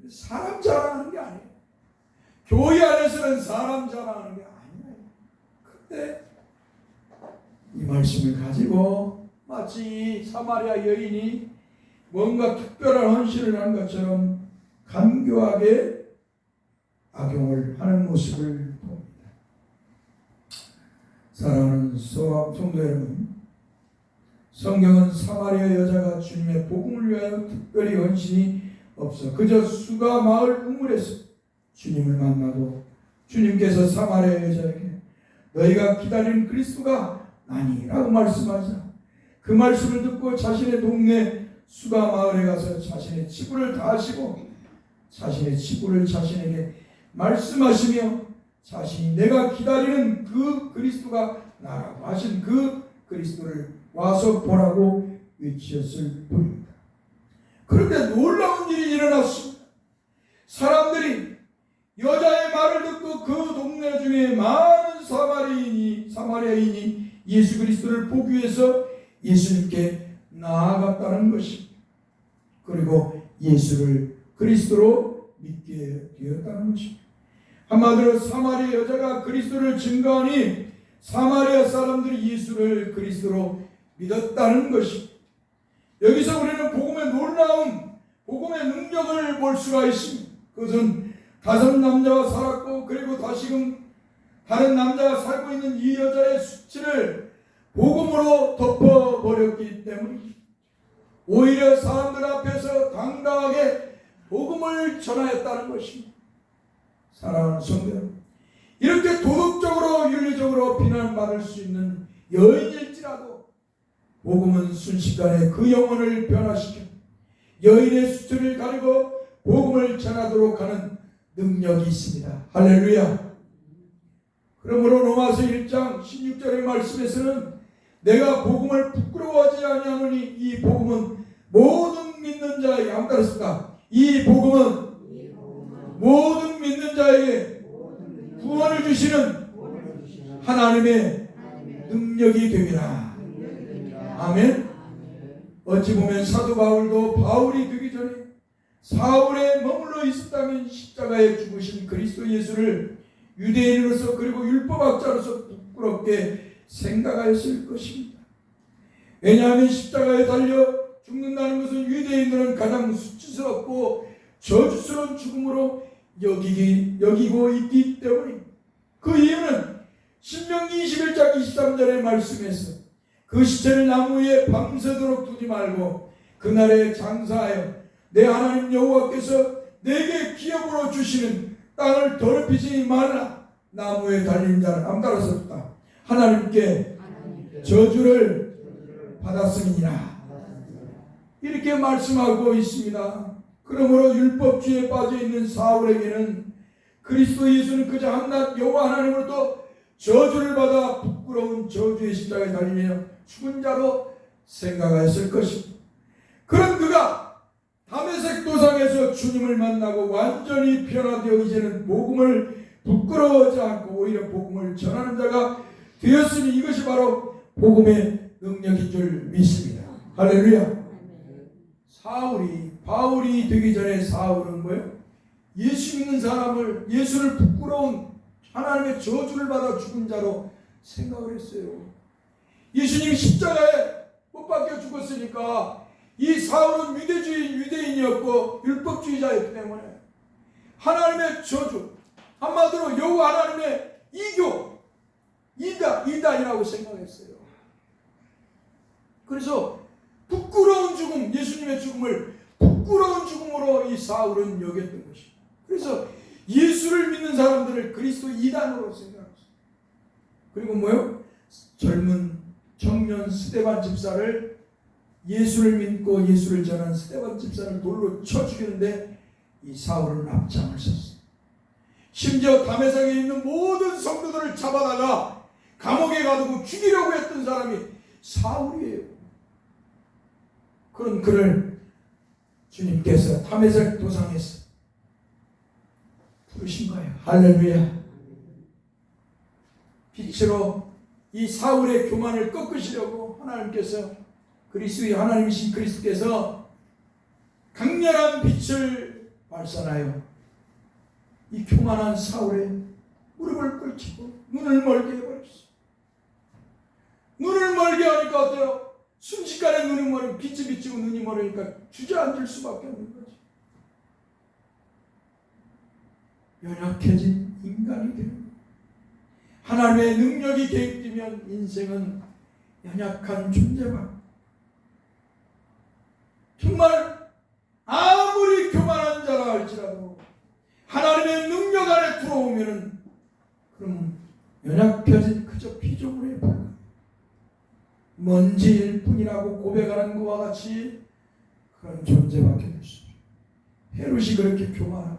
사람 자랑하는 게 아니에요. 교회 안에서는 사람 자랑하는 게 아니에요. 그런데 이 말씀을 가지고 마치 사마리아 여인이 뭔가 특별한 헌신을 한 것처럼 간교하게 악용을 하는 모습을 봅니다. 사랑하는 성도 여러분, 성경은 사마리아 여자가 주님의 복음을 위하여 특별히 헌신이 없어 그저 수가 마을 우물에서 주님을 만나고 주님께서 사마리아 여자에게 너희가 기다리는 그리스도가 나니라고 말씀하자 그 말씀을 듣고 자신의 동네 수가 마을에 가서 자신의 치부를 다하시고 자신의 치부를 자신에게 말씀하시며 자신이 내가 기다리는 그 그리스도가 나라고 하신 그 그리스도를 와서 보라고 외치었을 뿐입니다. 그런데 놀라운 일이 일어났습니다. 사람들이 여자의 말을 듣고 그 동네 중에 많은 사마리아인이 예수 그리스도를 보기 위해서 예수님께 나아갔다는 것입니다. 그리고 예수를 그리스도로 믿게 되었다는 것입니다. 한마디로 사마리아 여자가 그리스도를 증거하니 사마리아 사람들이 예수를 그리스도로 믿었다는 것입니다. 여기서 우리는 복음의 놀라움, 복음의 능력을 볼 수가 있습니다. 그것은 다섯 남자와 살았고 그리고 다시금 다른 남자가 살고 있는 이 여자의 수치를 복음으로 덮어버렸기 때문입니다. 오히려 사람들 앞에서 당당하게 복음을 전하였다는 것입니다. 사랑하는 성도 여러분, 이렇게 도덕적으로 윤리적으로 비난받을 수 있는 여인일지라도 복음은 순식간에 그 영혼을 변화시켜 여인의 수치를 가리고 복음을 전하도록 하는 능력이 있습니다. 할렐루야. 그러므로 로마서 1장 16절의 말씀에서는 내가 복음을 부끄러워하지 아니하노니 이 복음은 모든 믿는 자에게 안 따랐습니다. 이 복음은 모든 믿는 자에게 구원을 주시는 하나님의 능력이 되리라. 아멘. 어찌 보면 사도 바울도 바울이 되기 전에 사울에 머물러 있었다면 십자가에 죽으신 그리스도 예수를 유대인으로서 그리고 율법학자로서 부끄럽게 생각하였을 것입니다. 왜냐하면 십자가에 달려 죽는다는 것은 유대인들은 가장 수치스럽고 저주스러운 죽음으로 여기고 있기 때문입니다. 그 이유는 신명기 21장 23절의 말씀에서 그 시체를 나무 위에 밤새도록 두지 말고 그날에 장사하여 내 하나님 여호와께서 내게 기업으로 주시는 땅을 더럽히지 말라. 나무에 달린 자는 암따라섰다. 하나님께 저주를 받았음이니라. 이렇게 말씀하고 있습니다. 그러므로 율법주의에 빠져있는 사울에게는 그리스도 예수는 그저 한낱 여호와 하나님으로부터 저주를 받아 부끄러운 저주의 십자가에 달리며 죽은 자로 생각하였을 것입니다. 그런 그가 다메섹 도상에서 주님을 만나고 완전히 변화되어 이제는 복음을 부끄러워하지 않고 오히려 복음을 전하는 자가 되었으니 이것이 바로 복음의 능력인 줄 믿습니다. 할렐루야. 바울이 되기 전에 사울은 뭐예요? 예수 믿는 사람을, 예수를 부끄러운 하나님의 저주를 받아 죽은 자로 생각을 했어요. 예수님이 십자가에 못 박혀 죽었으니까 이 사울은 유대인이었고 율법주의자였기 때문에 하나님의 저주, 한마디로 여호와 하나님의 이단이라고 생각했어요. 그래서 부끄러운 죽음, 예수님의 죽음을 부끄러운 죽음으로 이 사울은 여겼던 것입니다. 그래서 예수를 믿는 사람들을 그리스도 이단으로 생각했어요. 그리고 뭐요? 젊은 청년 스데반 집사를, 예수를 믿고 예수를 전한 스데반 집사를 돌로 쳐 죽이는데 이 사울은 앞장을 섰어요. 심지어 다메섹에 있는 모든 성도들을 잡아다가 감옥에 가두고 죽이려고 했던 사람이 사울이에요. 그런 그를 주님께서 다메섹 도상에서 부르신 거예요. 할렐루야. 빛으로 이 사울의 교만을 꺾으시려고 하나님께서, 그리스도의 하나님이신 그리스도께서 강렬한 빛을 발산하여 이 교만한 사울의 무릎을 꿇치고 눈을 멀게 해버렸어요. 눈을 멀게 하니까 어때요? 순식간에 눈이 멀으면 빛이 비치고 눈이 멀으니까 주저앉을 수밖에 없는 거죠. 연약해진 인간이 되는 거예요. 하나님의 능력이 개입되면 인생은 연약한 존재만, 정말 아무리 교만한 자라 할지라도 하나님의 능력 안에 들어오면은 그럼 연약해진 그저 피조물에 불과 먼지일 뿐이라고 고백하는 것과 같이 그런 존재밖에 없습니다. 헤롯이 그렇게 교만하고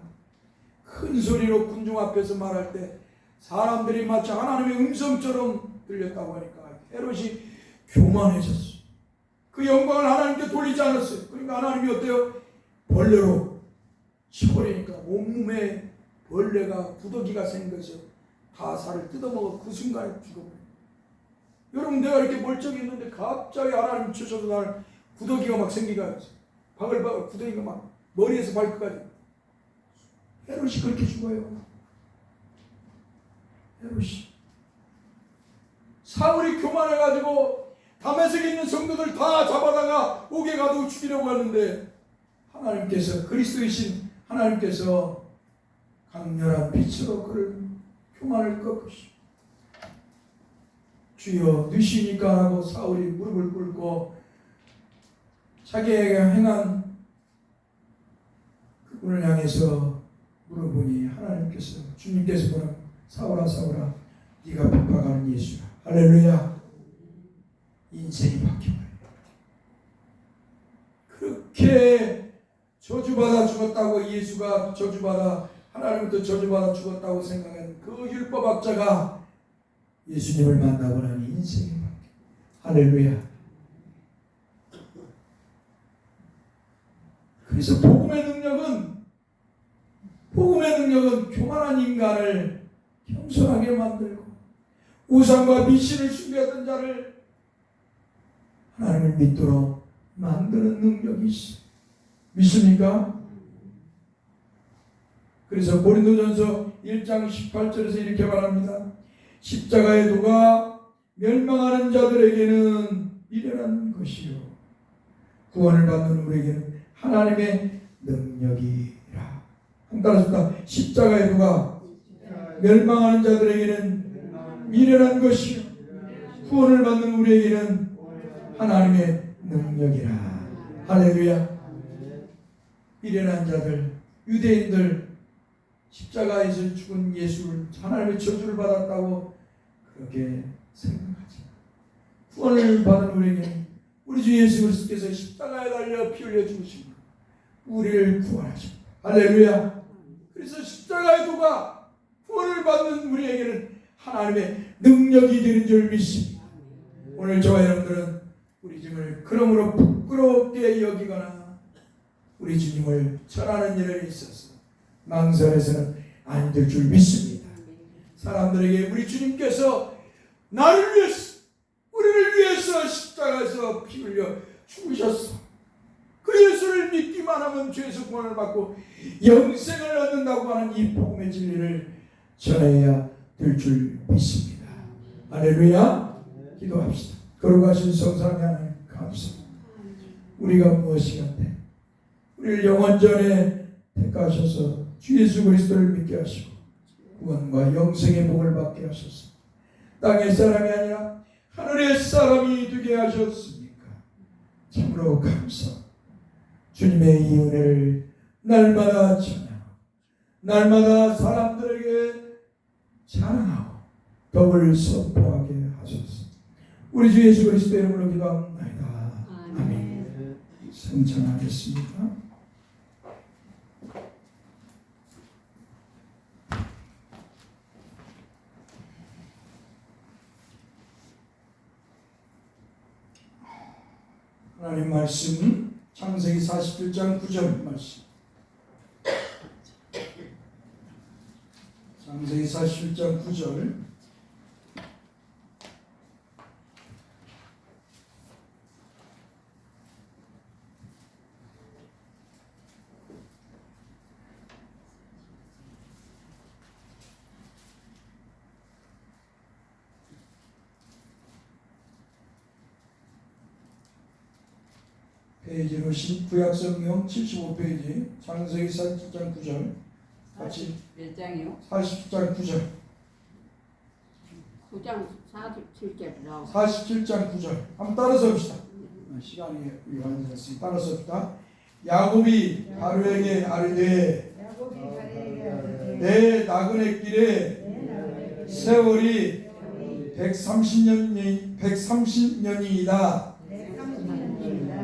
큰 소리로 군중 앞에서 말할 때 사람들이 마치 하나님의 음성처럼 들렸다고 하니까 헤롯이 교만해졌어요. 그 영광을 하나님께 돌리지 않았어요. 그러니까 하나님이 어때요? 벌레로 치버리니까 온몸에 벌레가 구더기가 생겨서 다 살을 뜯어먹어 그 순간에 죽어버려요. 여러분, 내가 이렇게 멀쩡히 있는데 갑자기 하나님 주셔서 날 구더기가 막 생기가 바글바글 구더기가 막 머리에서 발끝까지 헤롯이 그렇게 죽어요. 헤롯이. 사울이 교만해가지고 다메섹에 있는 성도들 다 잡아다가 옥에 가두고 죽이려고 하는데 하나님께서, 그리스도이신 하나님께서 강렬한 빛으로 그를 교만을 꺾으시고, 주여 누시니까 하고 사울이 무릎을 꿇고 자기에게 행한 그분을 향해서 물어보니 하나님께서, 주님께서 보라, 사울아 사울아 네가 핍박하는 예수야. 할렐루야. 인생이 바뀌어버려요. 그렇게 저주받아 죽었다고, 예수가 저주받아 하나님부터 저주받아 죽었다고 생각한 그 율법학자가 예수님을 만나고 나니 인생이 바뀌어요. 할렐루야. 그래서 복음의 능력은 교만한 인간을 겸손하게 만들고 우상과 미신을 숭배하던 자를 하나님을 믿도록 만드는 능력이 있어요. 믿습니까? 그래서 고린도전서 1장 18절에서 이렇게 말합니다. 십자가의 도가 멸망하는 자들에게는 미련한 것이요 구원을 받는 우리에게는 하나님의 능력이라. 한번 따라서 십자가의 도가 멸망하는 자들에게는 미련한 것이요 구원을 받는 우리에게는 하나님의 능력이라. 할렐루야. 미련한 자들, 유대인들, 십자가에서 죽은 예수를 하나님의 저주를 받았다고 그렇게 생각하지. 구원을 받은 우리에게는 우리 주 예수 그리스도께서 십자가에 달려 피 흘려 죽으신 우리를 구원하십니다. 할렐루야. 그래서 십자가의 도가 구원을 받는 우리에게는 하나님의 능력이 되는 줄 믿습니다. 오늘 저와 여러분들은 우리 주님을 그러므로 부끄럽게 여기거나 우리 주님을 전하는 일에 있어서 망설여서는 안 될 줄 믿습니다. 사람들에게 우리 주님께서 나를 위해서, 우리를 위해서 십자가에서 피 흘려 죽으셨어. 그 예수를 믿기만 하면 죄에서 구원을 받고 영생을 얻는다고 하는 이 복음의 진리를 전해야 될 줄 믿습니다. 할렐루야. 기도합시다. 거룩하신 성삼위 하나님 감사합니다. 우리가 무엇이간데 우리를 영원전에 택하셔서 주 예수 그리스도를 믿게 하시고 구원과 영생의 복을 받게 하셔서 땅의 사람이 아니라 하늘의 사람이 되게 하셨습니까? 참으로 감사합니다. 주님의 이 은혜를 날마다 찬양하고 날마다 사람들에게 자랑하고 덕을 선포하게 하소서. 우리 주 예수 그리스도의 이름으로 기도합니다. 아멘. 성찬하겠습니다. 하나님 말씀 창세기 47장 9절 말씀. 창세기 47장 9절. 페이지로 구약성경 75페이지 창세기 47장 9절 같이 몇 장이요? 47장 9절 9장 47절 나오고 47장 9절 한번 따라서 봅시다. 시간이 완전했으니 따라서 봅시다. 야곱이 바로에게 아뢰되 내 나그네 길에 세월이 130년이다.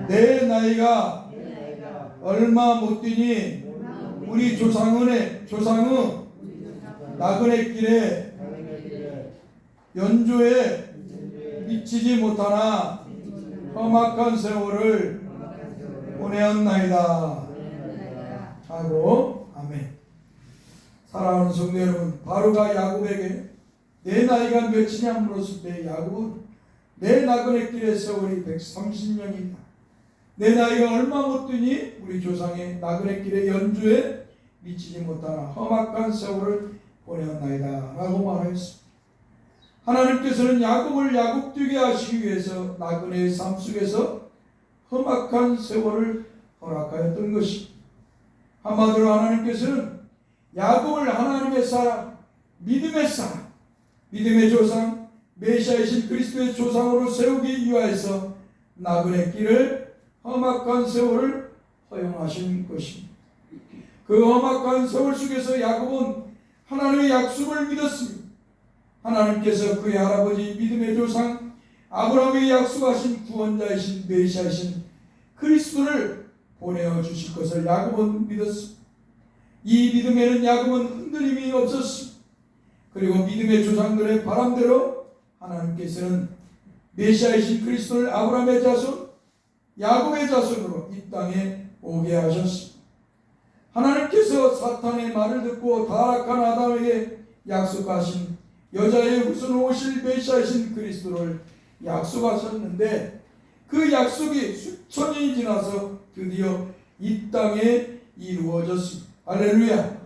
내 나이가 얼마 못 되니 우리 조상의 나그네 길에 연조에 미치지 못하나 험악한 세월을 보내었나이다 하고 아멘. 사랑하는 성도 여러분, 바로가 야곱에게 내 나이가 몇이냐 물었을 때 야곱은 내 나그네 길의 세월이 130년이다. 내 나이가 얼마 못 되니 우리 조상의 나그네 길의 연주에 미치지 못하나 험악한 세월을 보내었나이다 라고 말하였습니다. 하나님께서는 야곱을 야곱되게 하시기 위해서 나그네의 삶 속에서 험악한 세월을 허락하였던 것입니다. 한마디로 하나님께서는 야곱을 하나님의 사람, 믿음의 사람, 믿음의 조상, 메시아이신 그리스도의 조상으로 세우기 위하여서 나그네 길을 험악한 세월을 허용하신 것입니다. 그 험악한 세월 속에서 야곱은 하나님의 약속을 믿었습니다. 하나님께서 그의 할아버지 믿음의 조상 아브라함에게 약속하신 구원자이신 메시아이신 그리스도를 보내어 주실 것을 야곱은 믿었습니다. 이 믿음에는 야곱은 흔들림이 없었습니다. 그리고 믿음의 조상들의 바람대로 하나님께서는 메시아이신 그리스도를 아브라함의 자손, 야곱의 자손으로 이 땅에 오게 하셨습니다. 하나님께서 사탄의 말을 듣고 타락한 아담에게 약속하신 여자의 후손으로 오실 메시아이신 그리스도를 약속하셨는데 그 약속이 수천 년이 지나서 드디어 이 땅에 이루어졌습니다. 할렐루야.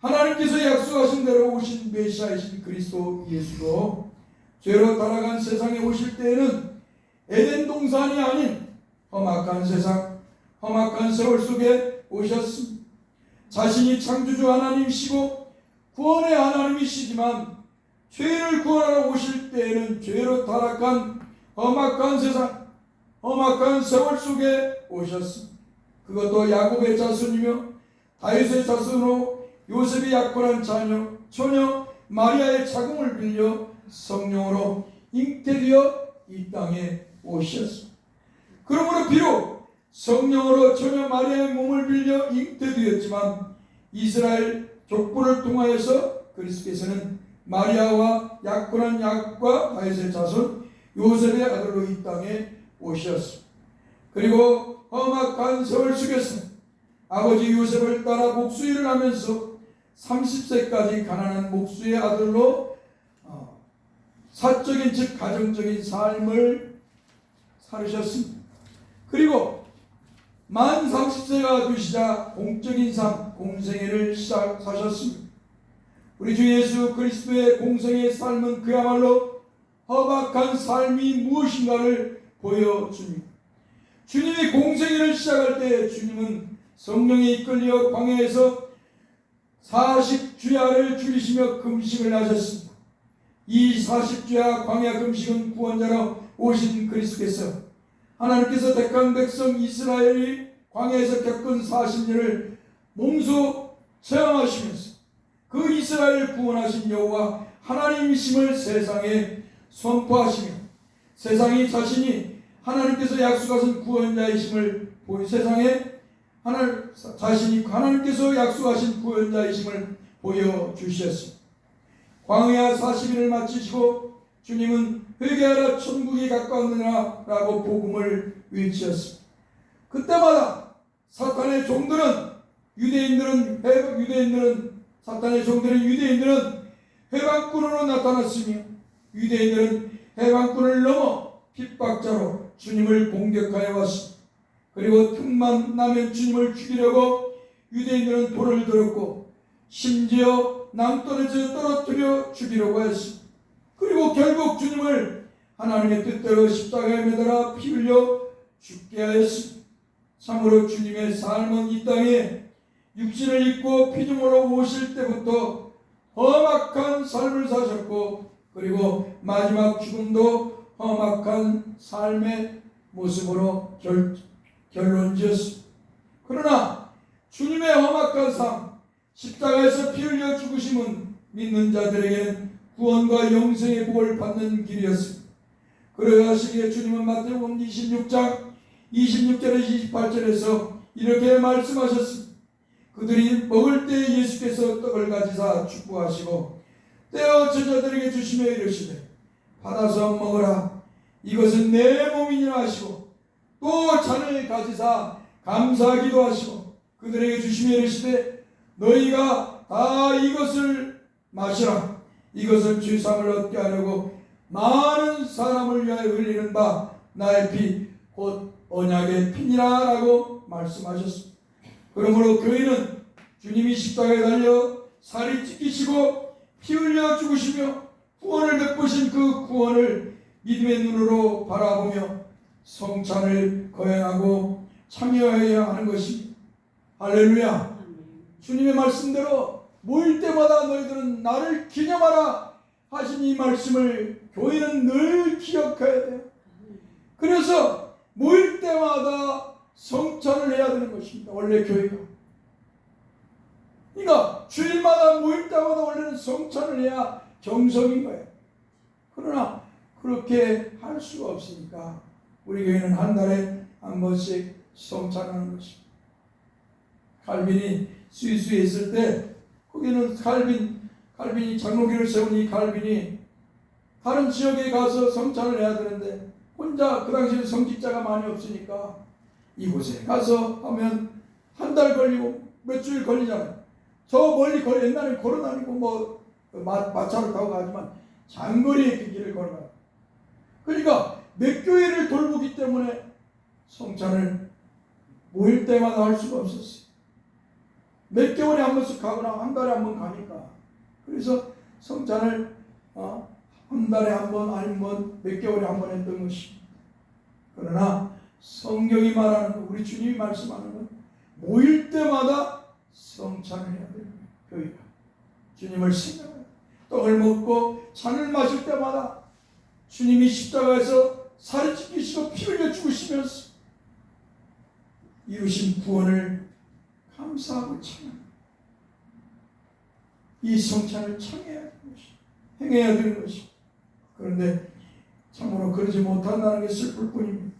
하나님께서 약속하신 대로 오신 메시아이신 그리스도 예수도 죄로 타락한 세상에 오실 때에는 에덴 동산이 아닌 험악한 세상, 험악한 세월 속에 오셨습니다. 자신이 창조주 하나님이시고 구원의 하나님이시지만 죄를 구원하러 오실 때에는 죄로 타락한 험악한 세상, 험악한 세월 속에 오셨습니다. 그것도 야곱의 자손이며 다윗의 자손으로 요셉이 약혼한 자녀, 처녀 마리아의 자궁을 빌려 성령으로 잉태되어 이 땅에 오셨습니다. 그러므로 비록 성령으로 처녀 마리아의 몸을 빌려 잉태되었지만 이스라엘 족보를 통하여서 그리스도께서는 마리아와 약혼한 야곱과 다윗의 자손 요셉의 아들로 이 땅에 오셨습니다. 그리고 험악한 세월 속에서 아버지 요셉을 따라 목수일을 하면서 30세까지 가난한 목수의 아들로 사적인 즉 가정적인 삶을 살으셨습니다. 그리고 만 30세가 되시자 공적인 삶, 공생애를 사셨습니다. 우리 주 예수 그리스도의 공생의 삶은 그야말로 험악한 삶이 무엇인가를 보여줍니다. 주님이 공생애를 시작할 때 주님은 성령에 이끌려 광야에서 40주야를 줄이시며 금식을 하셨습니다. 이 40주야 광야 금식은 구원자로 오신 그리스도께서 하나님께서 택한 백성 이스라엘이 광야에서 겪은 40년을 몸소 체험하시면서 그 이스라엘을 구원하신 여호와 하나님이심을 세상에 선포하시며 세상이 자신이 하나님께서 약속하신 구원자이심을 세상에 자신이 하나님께서 약속하신 구원자이심을 보여주셨습니다. 광야 40일을 마치시고 주님은 회개하라 천국이 가까웠느니라 라고 복음을 외치셨습니다. 그때마다 사탄의 종들은 사탄의 종들은 유대인들은 해방꾼으로 나타났으며 유대인들은 해방꾼을 넘어 핍박자로 주님을 공격하여 왔습니다. 그리고 틈만 나면 주님을 죽이려고 유대인들은 돌을 들었고 심지어 낭떠러지에 떨어뜨려 죽이려고 했습니다. 그리고 결국 주님을 하나님의 뜻대로 십자가에 매달아 피 흘려 죽게 하였습니다. 참으로 주님의 삶은 이 땅에 육신을 입고 피조물로 오실 때부터 험악한 삶을 사셨고 그리고 마지막 죽음도 험악한 삶의 모습으로 결론지었습니다. 그러나 주님의 험악한 삶, 십자가에서 피 흘려 죽으심은 믿는 자들에게는 구원과 영생의 복을 받는 길이었습니다. 그러하시기에 주님은 마태복음 26장 26절에서 28절에서 이렇게 말씀하셨습니다. 그들이 먹을 때 예수께서 떡을 가지사 축복하시고 떼어 제자들에게 주시며 이르시되 받아서 먹으라 이것은 내 몸이니라 하시고 또 잔을 가지사 감사하기도 하시고 그들에게 주시며 이르시되 너희가 다 이것을 마시라 이것은 죄사함을 얻게 하려고 많은 사람을 위하여 흘리는 바 나의 피 곧 언약의 피니라 라고 말씀하셨습니다. 그러므로 교회는 주님이 십자가에 달려 살이 찢기시고 피 흘려 죽으시며 구원을 베푸신 그 구원을 믿음의 눈으로 바라보며 성찬을 거행하고 참여해야 하는 것입니다. 할렐루야. 주님의 말씀대로 모일 때마다 너희들은 나를 기념하라 하신 이 말씀을 교회는 늘 기억해야 돼요. 그래서 모일 때마다 성찬을 해야 되는 것입니다. 원래 교회가. 그러니까 주일마다 모일 때마다 원래는 성찬을 해야 정석인 거예요. 그러나 그렇게 할 수가 없으니까 우리 교회는 한 달에 한 번씩 성찬하는 것입니다. 칼빈이 스위스에 있을 때 거기는 칼빈이 장로교를 세운 이 칼빈이 다른 지역에 가서 성찬을 해야 되는데 혼자 그 당시에는 성직자가 많이 없으니까 이곳에 가서 하면 한 달 걸리고 몇 주일 걸리잖아요. 저 멀리 옛날엔 걸어 다니고 뭐 마차를 타고 가지만 장거리의 그 길을 걸어가. 그러니까 몇 교회를 돌보기 때문에 성찬을 모일 때마다 할 수가 없었어요. 몇 개월에 한 번씩 가거나 한 달에 한 번 가니까. 그래서 성찬을 한 달에 한 번 아니면 몇 개월에 한 번 했던 것입니다. 그러나 성경이 말하는 것, 우리 주님이 말씀하는 것, 모일 때마다 성찬을 해야 됩니다. 교회가 주님을 생각해요. 떡을 먹고 잔을 마실 때마다 주님이 십자가에서 살이 찢기시고 피 흘려 죽으시면서 이루신 구원을 감사하고 찬양합니다. 이 성찬을 청해야 하는 것이, 행해야 되는 것이. 그런데 참으로 그러지 못한다는 게 슬플 뿐입니다.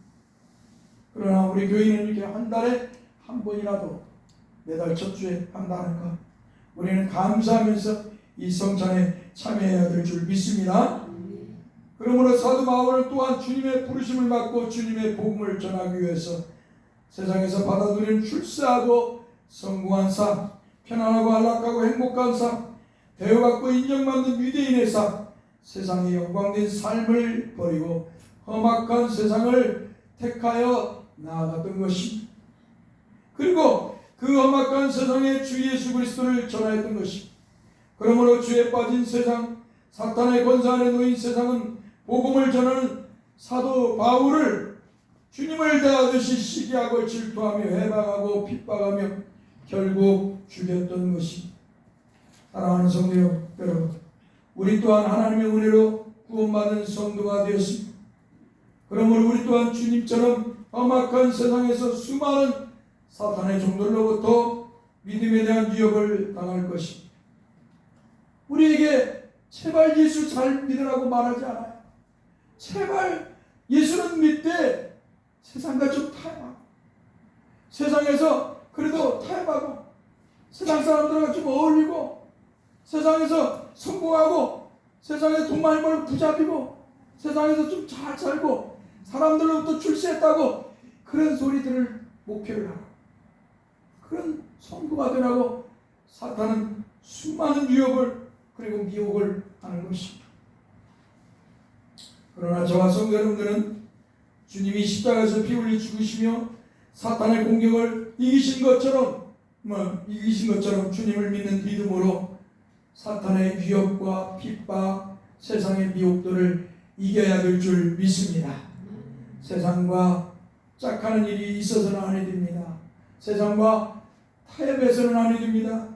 그러나 우리 교인은 이렇게 한 달에 한 번이라도 매달 첫 주에 한다니까 우리는 감사하면서 이 성찬에 참여해야 될 줄 믿습니다. 그러므로 사도 바울은 또한 주님의 부르심을 받고 주님의 복음을 전하기 위해서 세상에서 받아들인 출세하고 성공한 삶, 편안하고 안락하고 행복한 삶, 대우받고 인정받는 유대인의 삶, 세상에 영광된 삶을 버리고 험악한 세상을 택하여 나아갔던 것입니다. 그리고 그 험악한 세상에 주 예수 그리스도를 전하였던 것입니다. 그러므로 죄에 빠진 세상, 사탄의 권세 아래 놓인 세상은 복음을 전하는 사도 바울을 주님을 대하듯이 시기하고 질투하며 해방하고 핍박하며 결국 죽였던 것입니다. 사랑하는 성도 여러분, 우리 또한 하나님의 은혜로 구원받은 성도가 되었습니다. 그러므로 우리 또한 주님처럼 험악한 세상에서 수많은 사탄의 종들로부터 믿음에 대한 위협을 당할 것입니다. 우리에게 제발 예수 잘 믿으라고 말하지 않아요. 제발 예수는 믿되 세상과 좀 타협하고, 세상에서 그래도 타협하고, 세상 사람들과 좀 어울리고, 세상에서 성공하고, 세상에서 돈 많이 벌고 부자비고, 세상에서 좀 잘 살고, 사람들로부터 출세했다고 그런 소리들을 목표를 하고, 그런 성도가 되라고 사탄은 수많은 위협을 그리고 미혹을 하는 것입니다. 그러나 저와 성도 여러분들은 주님이 십자가에서 피 흘려 죽으시며 사탄의 공격을 이기신 것처럼 주님을 믿는 믿음으로 사탄의 위협과 핍박, 세상의 미혹들을 이겨야 될 줄 믿습니다. 세상과 짝하는 일이 있어서는 아니 됩니다. 세상과 타협해서는 아니 됩니다.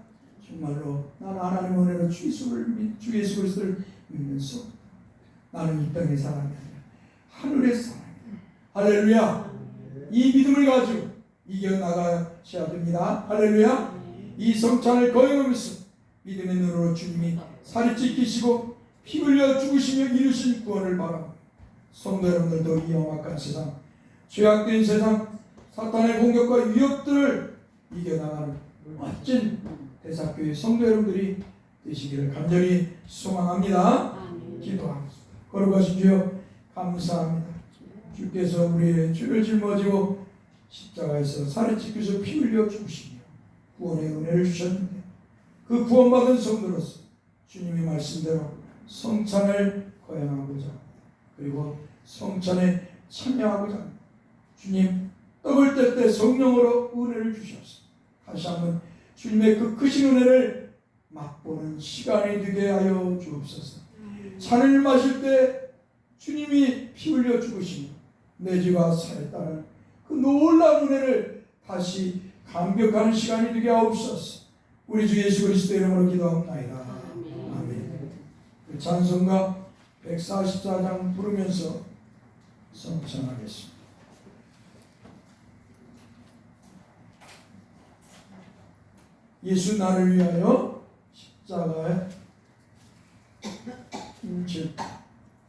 정말로 나는 하나님의 은혜로 주 예수 그리스도를 믿으면서 나는 이 땅의 사람이 아니라 하늘의 사람이다. 할렐루야. 이 믿음을 가지고 이겨나가셔야 됩니다. 할렐루야. 이 성찬을 거행하면서 믿음의 눈으로 주님이 살이 찢기시고 피 흘려 죽으시며 이루신 구원을 바라고 성도 여러분들도 이 험악한 세상, 죄악된 세상, 사탄의 공격과 위협들을 이겨나가는 멋진 대사교회 성도 여러분들이 되시기를 간절히 소망합니다. 기도하겠습니다. 거룩하신 주여 감사합니다. 주께서 우리의 죄를 짊어지고 십자가에서 살이 찢기셔서 피 흘려 죽으시며 구원의 은혜를 주셨는데 그 구원받은 성도로서 주님의 말씀대로 성찬을 거행하고자 그리고 성찬에 참여하고자 합니다. 주님, 떡을 뗄 때 성령으로 은혜를 주셔서 다시 한번 주님의 그 크신 은혜를 맛보는 시간이 되게 하여 주옵소서. 잔을 마실 때 주님이 피 흘려 죽으신 내 죄가 사했다는 그 놀라운 은혜를 다시 감격하는 시간이 되게 하옵소서. 우리 주 예수 그리스도 이름으로 기도합나이다. 아멘. 그 찬송가 144장 부르면서 성찬하겠습니다. 예수 나를 위하여 십자가에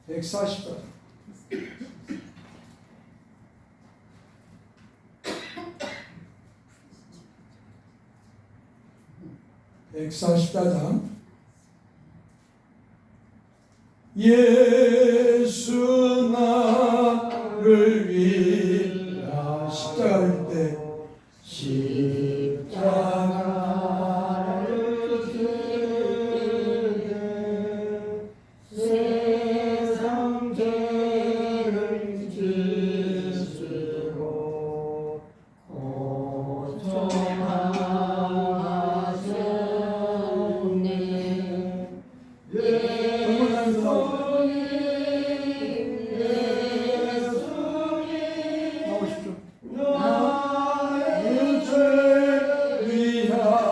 144장. 예수 나를 위하여 십자가를 때 십자가를 지되 세상 죄를 지시고 고통하셨네. 나오십시오. 나의 죄 위하여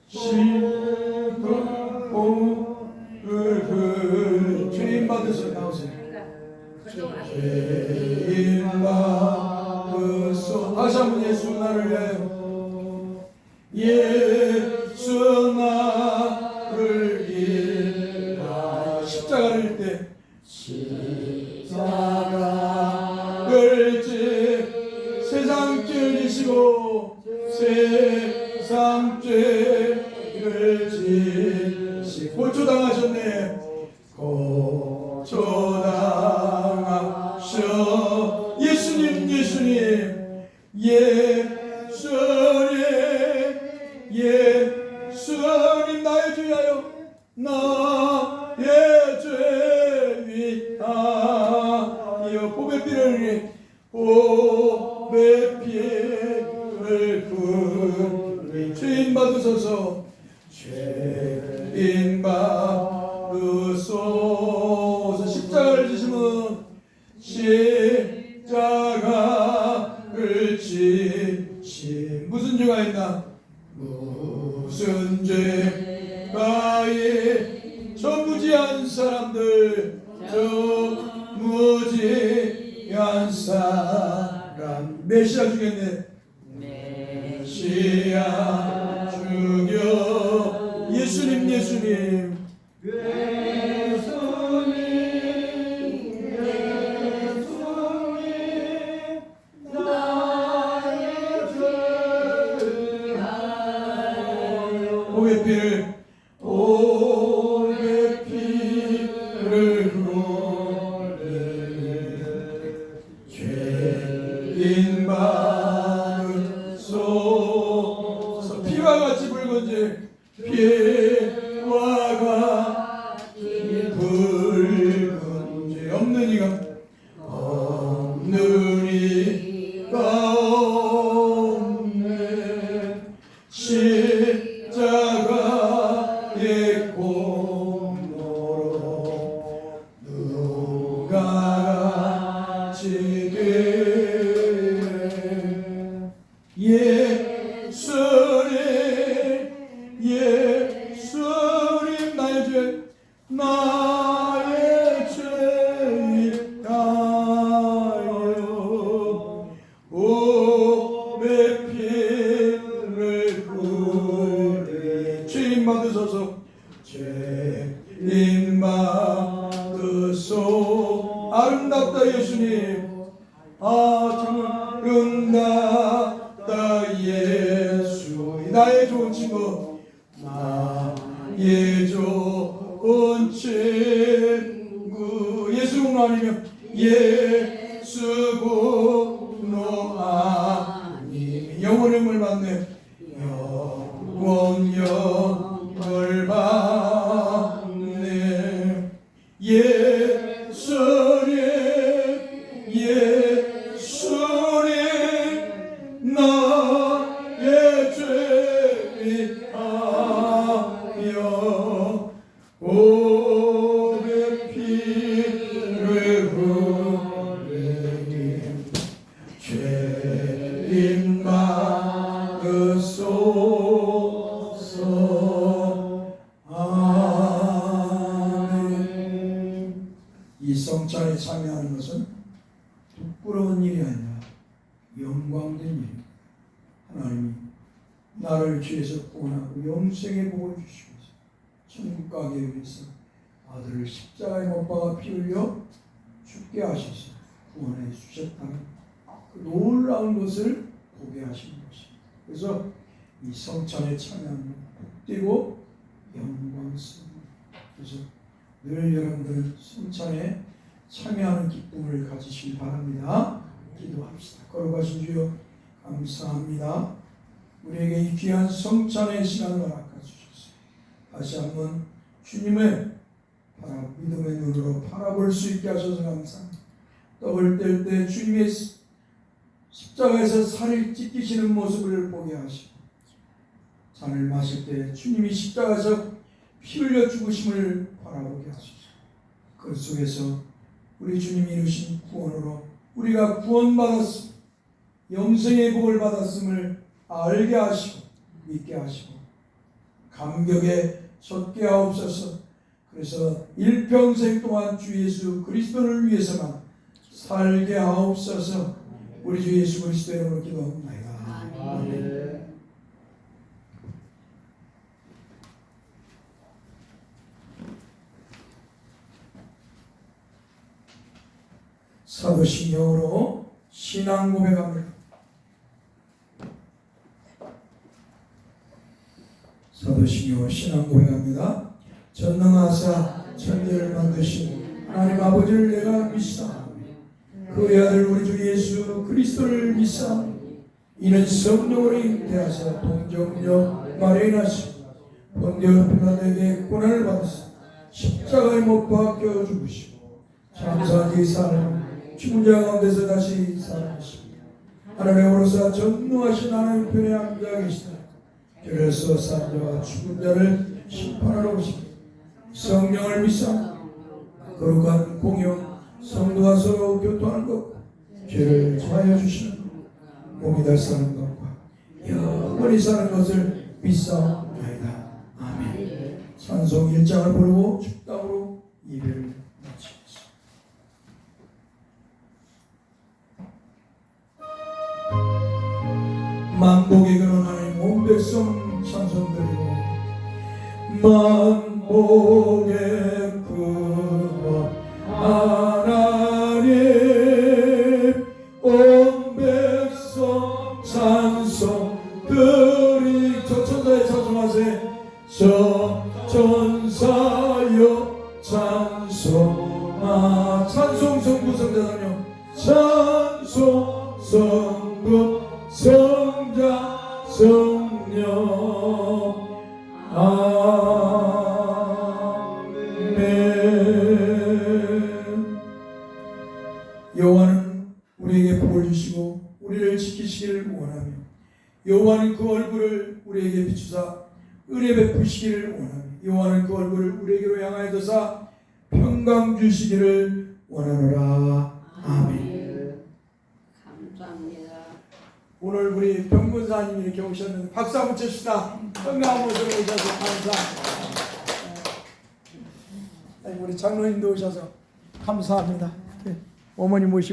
십자가를 죄인 받으소. 나오세요. 죄인 받으소. 다시 한번 예수 나를 위하여 예수 나를 위하여 십자가를 때 십자가를 지 세상 죄를 지시고 세상 죄를 지시 고초당하셨네. 고초당하셔. 예수님 예수님 예수님 나의 죄하여 나의 죄 위하여 보배 피를 흘리 죄인 받으소서. 죄인 받으소서. 십자가를 지시면 십자가를 지시 무슨 죄가 있나? 무슨 죄가 저 무지한 사람들, 저 무지한 사람 메시아 주겠네. 메시아 주여. 예수님 예수님 오의 피를 흘리 죄인 받으소서. 피와 같이 붉은 죄 피와 같이 붉은 죄 없는 이가 없네. 십자가의 공로로 누가 지되 예수님 나의 죄이다요. 오의 피를 흘리 죄인 받으소서. 죄인 받으소. 아름답다 예수님. 정말 아름답다 예수. 나의 좋은 친구, 나의 좋은 친구. 예수 공로 아니면 예수 공로 아니면 영원을 받네. 영원을 받네. 참여하는 것은 부끄러운 일이 아니라 영광된 일입니다. 하나님이 나를 죄에서 구원하고 영생의 복을 주시고 천국 가게 위해서 아들을 십자가에 못 박아 피 흘려 죽게 하셔서 구원해 주셨다는 그 놀라운 것을 보게 하신 것입니다. 그래서 이 성찬에 참여하는 복되고 영광스럽습니다. 그래서 늘 여러분들 성찬에 참여하는 기쁨을 가지시기 바랍니다. 기도합시다. 거룩하신 주여 감사합니다. 우리에게 이 귀한 성찬의 시간을 허락해 주셨어요. 다시 한번 주님의 믿음의 눈으로 바라볼 수 있게 하셔서 감사합니다. 떡을 뗄 때 주님의 십자가에서 살을 찢기시는 모습을 보게 하시고, 잔을 마실 때 주님이 십자가에서 피 흘려 죽으심을 바라보게 하소서. 그 속에서 우리 주님이 이루신 구원으로 우리가 구원받았음, 영생의 복을 받았음을 알게 하시고 믿게 하시고 감격에 젖게 하옵소서. 그래서 일평생 동안 주 예수 그리스도를 위해서만 살게 하옵소서. 우리 주 예수 그리스도의 이름으로 기도합니다. 아멘. 사도신경으로 신앙 고백합니다. 사도신경으로 신앙 고백합니다. 전능하사 천지를 만드신 하나님 아버지를 내가 믿사오니 그의 아들 우리 주 예수 그리스도를 믿사오니 이는 성령으로 잉태하사 동정녀 마리아에 나시고 본디오 빌라도에게 고난을 받으사 십자가에 못 박혀 죽으시고 장사한 뒤 사흘 죽은 자 가운데서 다시 살아나시고 하늘에 오르사 전능하신 하나님 편에 앉아 계시다. 그래서 산 자와 죽은 자를 심판하러 오시고 성령을 믿사 거룩한 공영 성도와 서로 교통하는 것과 죄를 사하여 주시는 것 몸이 다 사는 것과 영원히 사는 것을 믿사옵나이다. 아멘. 찬송 1장을 부르고 축담으로 예배를 마치겠습니다. 만복의 근원 하나님 온 백성 찬송드리고 만복의 근원 하나님 온 백성 찬송드리 저 천사에 찬송하세 저 천사여 찬송아 찬송 성부 성자다며 찬송 성부 성자 성령 아멘. 여호와는 우리에게 복을 주시고 우리를 지키시기를 원하며 여호와는 그 얼굴을 우리에게 비추사 은혜 베푸시기를 원하며 여호와는 그 얼굴을 우리에게로 향하여 드사 평강 주시기를 원하노라. 아멘. 감사합니다. 오늘 우리 병근사님 이렇게 오셨는데 박수 한번 칩시다. 건강한 모습으로 오셔서 감사합니다. 우리 장로님도 오셔서 감사합니다. 어머니 모시고